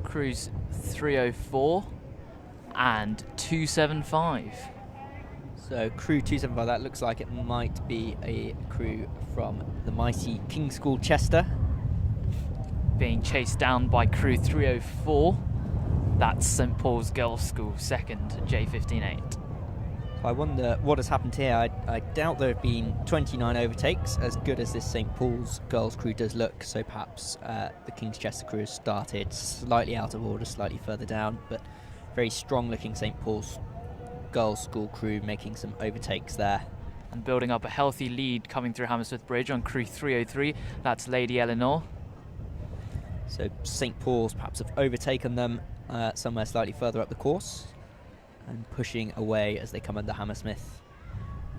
Crews 304 and 275. So crew 275, that looks like it might be a crew from the mighty King's School Chester. Being chased down by crew 304. That's St Paul's Girls' School, second J15-8. So I wonder what has happened here. I doubt there have been 29 overtakes, as good as this St Paul's girls crew does look. So perhaps the King's Chester crew has started slightly out of order, slightly further down, but very strong looking St Paul's girls' school crew making some overtakes there. And building up a healthy lead coming through Hammersmith Bridge on crew 303. That's Lady Eleanor. So St Paul's perhaps have overtaken them somewhere slightly further up the course and pushing away as they come under Hammersmith.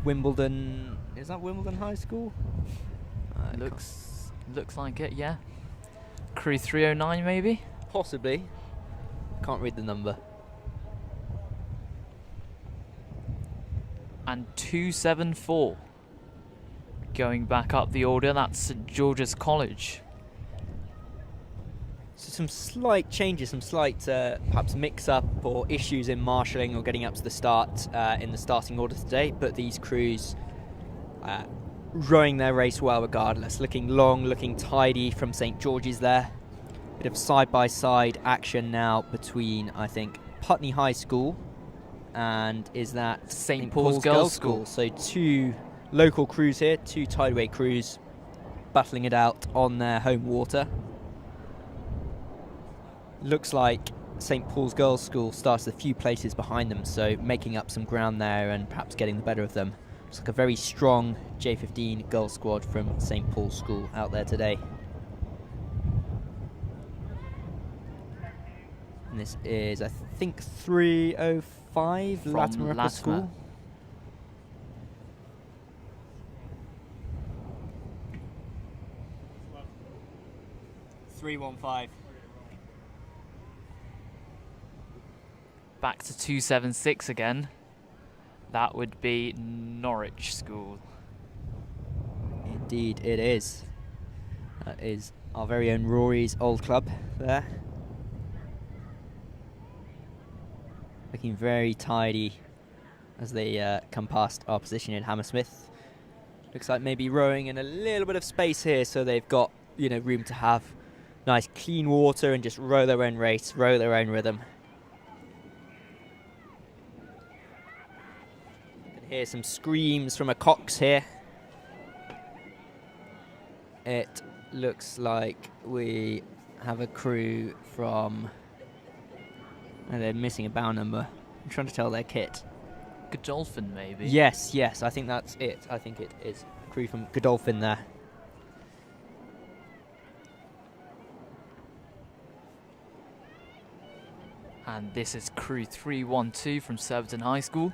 Wimbledon, is that Wimbledon High School? Looks like it, yeah. Crew 309 maybe? Possibly. Can't read the number. And 274. Going back up the order, that's St George's College. So some slight changes, some slight perhaps mix-up or issues in marshalling or getting up to the start in the starting order today, but these crews rowing their race well regardless. Looking long, looking tidy from St George's there. Bit of side-by-side action now between, I think, Putney High School and is that St Paul's Girls' School. So two local crews here, two tideway crews battling it out on their home water. Looks like St Paul's Girls' School starts a few places behind them, so making up some ground there and perhaps getting the better of them. Looks like a very strong J15 girls squad from St Paul's School out there today. And this is, I think, 305 From Latimer Upper Latimer. School. $315. Back to 276 again. That would be Norwich School. Indeed it is. That is our very own Rory's old club there. Looking very tidy as they come past our position in Hammersmith. Looks like maybe rowing in a little bit of space here, so they've got, you know, room to have nice clean water and just row their own race, row their own rhythm. Hear some screams from a Cox here. It looks like we have a crew from... and they're missing a bow number. I'm trying to tell their kit. Godolphin maybe? Yes, I think that's it. I think it is a crew from Godolphin there. And this is crew 312 from Surbiton High School.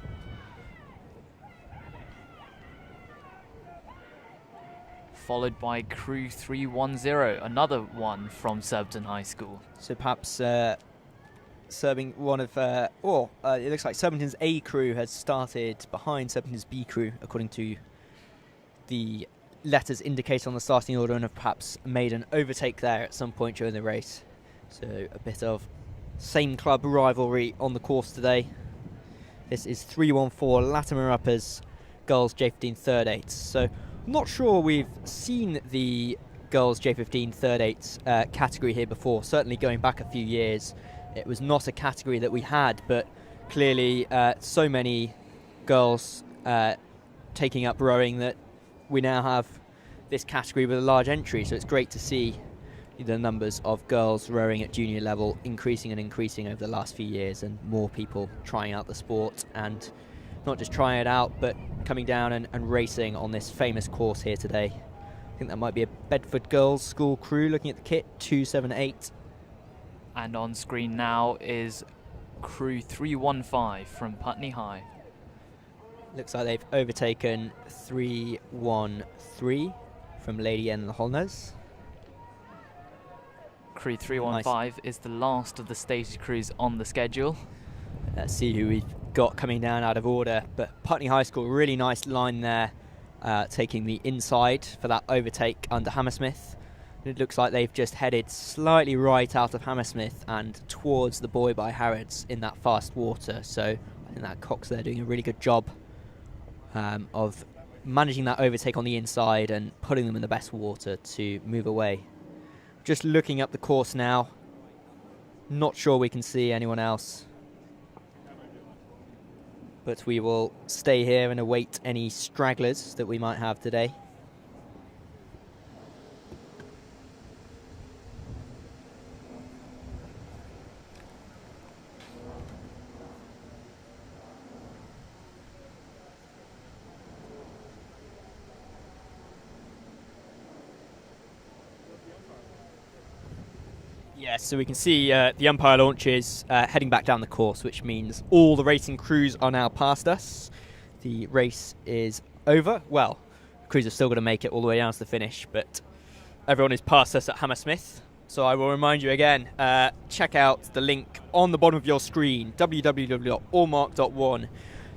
Followed by crew 310, another one from Surbiton High School. So perhaps serving one of... it looks like Surbiton's A crew has started behind Surbiton's B crew, according to the letters indicated on the starting order, and have perhaps made an overtake there at some point during the race. So a bit of same club rivalry on the course today. This is 314 Latimer Uppers girls J15 third eights. So I'm not sure we've seen the girls J15 third eights category here before. Certainly going back a few years, it was not a category that we had, but clearly so many girls taking up rowing that we now have this category with a large entry. So it's great to see the numbers of girls rowing at junior level increasing and increasing over the last few years, and more people trying out the sport, and not just trying it out but coming down and racing on this famous course here today. I think that might be a Bedford Girls School crew looking at the kit, 278. And on screen now is crew 315 from Putney High. Looks like they've overtaken 313 from Lady N and the Holners. Crew 315 is the last of the stated crews on the schedule. Let's see who we've got coming down out of order. But Putney High School, really nice line there, taking the inside for that overtake under Hammersmith. It looks like they've just headed slightly right out of Hammersmith and towards the buoy by Harrods in that fast water. So I think that Cox there doing a really good job of managing that overtake on the inside and putting them in the best water to move away. Just looking up the course now. Not sure we can see anyone else. But we will stay here and await any stragglers that we might have today. Yes, so we can see the umpire launches heading back down the course, which means all the racing crews are now past us. The race is over. Well, the crews are still going to make it all the way down to the finish, but everyone is past us at Hammersmith. So I will remind you again, check out the link on the bottom of your screen, www.allmark.one,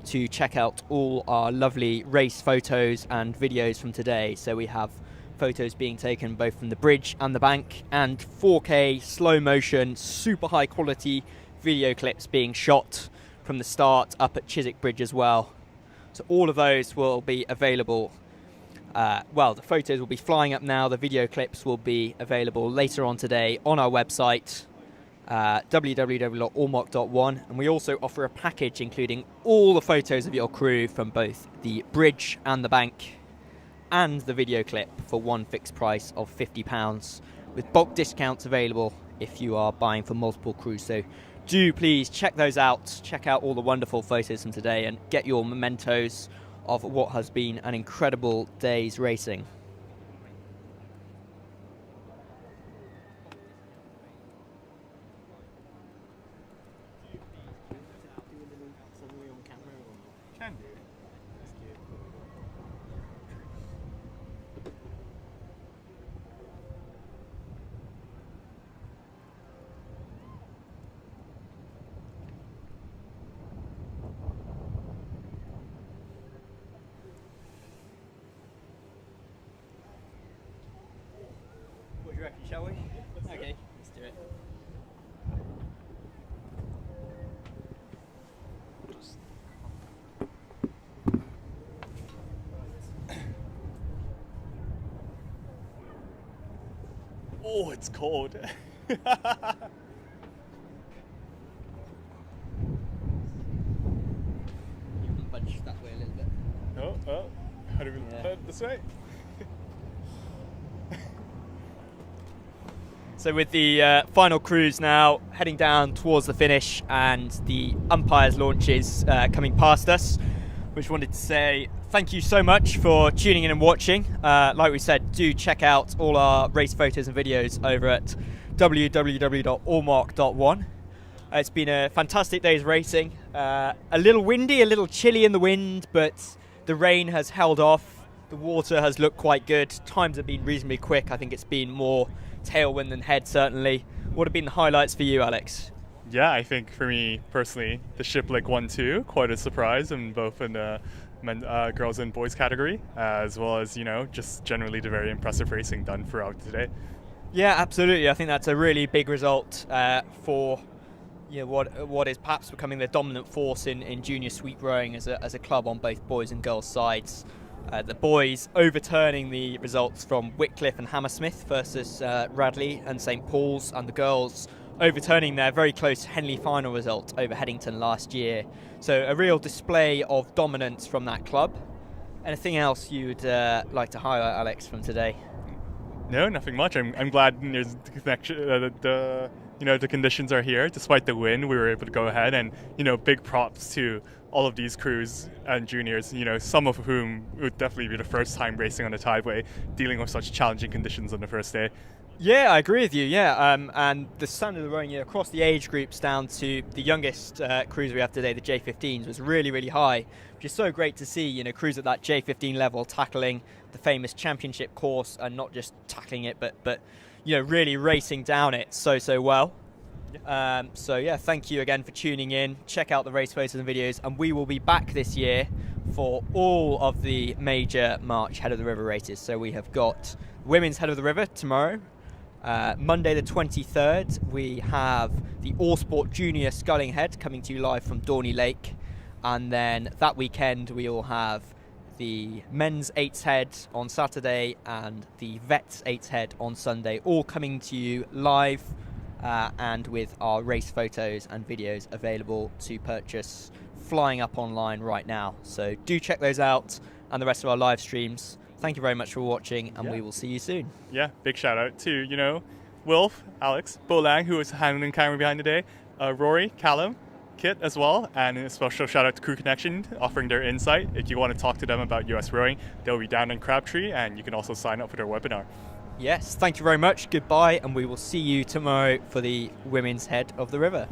to check out all our lovely race photos and videos from today. So we have photos being taken both from the bridge and the bank, and 4K slow motion super high quality video clips being shot from the start up at Chiswick Bridge as well. So all of those will be available. Well, the photos will be flying up now. The video clips will be available later on today on our website, www.allmark.one, and we also offer a package including all the photos of your crew from both the bridge and the bank and the video clip for one fixed price of £50, with bulk discounts available if you are buying for multiple crews. So do please check those out, check out all the wonderful photos from today and get your mementos of what has been an incredible day's racing. Shall we? Okay, let's do it. Oh, it's cold. You can bunch that way a little bit. Oh, how do we this way? So with the final crews now heading down towards the finish and the umpires' launches coming past us, we just wanted to say thank you so much for tuning in and watching. Like we said, do check out all our race photos and videos over at www.allmark.one. It's been a fantastic day's racing. A little windy, a little chilly in the wind, but the rain has held off. The water has looked quite good. Times have been reasonably quick. I think it's been more tailwind than head, certainly. What have been the highlights for you, Alex? Yeah, I think for me personally, the Shiplik 1-2, quite a surprise, in both in the girls and boys category, as well as, just generally the very impressive racing done throughout today. Yeah, absolutely. I think that's a really big result for what is perhaps becoming the dominant force in junior sweep rowing as a club on both boys and girls sides. The boys overturning the results from Whitcliffe and Hammersmith versus Radley and St Paul's, and the girls overturning their very close Henley final result over Headington last year. So a real display of dominance from that club. Anything else you'd like to highlight, Alex, from today? No, nothing much. I'm glad there's the connection. The conditions are here. Despite the wind, we were able to go ahead, and big props to all of these crews and juniors. Some of whom would definitely be the first time racing on the Tideway, dealing with such challenging conditions on the first day. Yeah, I agree with you. Yeah, and the standard of rowing across the age groups down to the youngest crews we have today, the J15s, was really, really high, which is so great to see. Crews at that J15 level tackling the famous championship course, and not just tackling it, but really racing down it so well. So thank you again for tuning in. Check out the race photos and videos, and we will be back this year for all of the major March Head of the River races. So we have got Women's Head of the River tomorrow. Monday the 23rd, we have the All Sport Junior Sculling Head coming to you live from Dorney Lake. And then that weekend, we will have the Men's 8's Head on Saturday and the Vets 8's Head on Sunday, all coming to you live and with our race photos and videos available to purchase flying up online right now. So do check those out, and the rest of our live streams. Thank you very much for watching, and we will see you soon. Yeah, big shout out to, Wilf, Alex, Bo Lang, who was handling the camera behind today, Rory, Callum, Kit as well, and a special shout out to Crew Connection, offering their insight. If you want to talk to them about US rowing, they'll be down in Crabtree, and you can also sign up for their webinar. Yes, thank you very much. Goodbye, and we will see you tomorrow for the Women's Head of the River.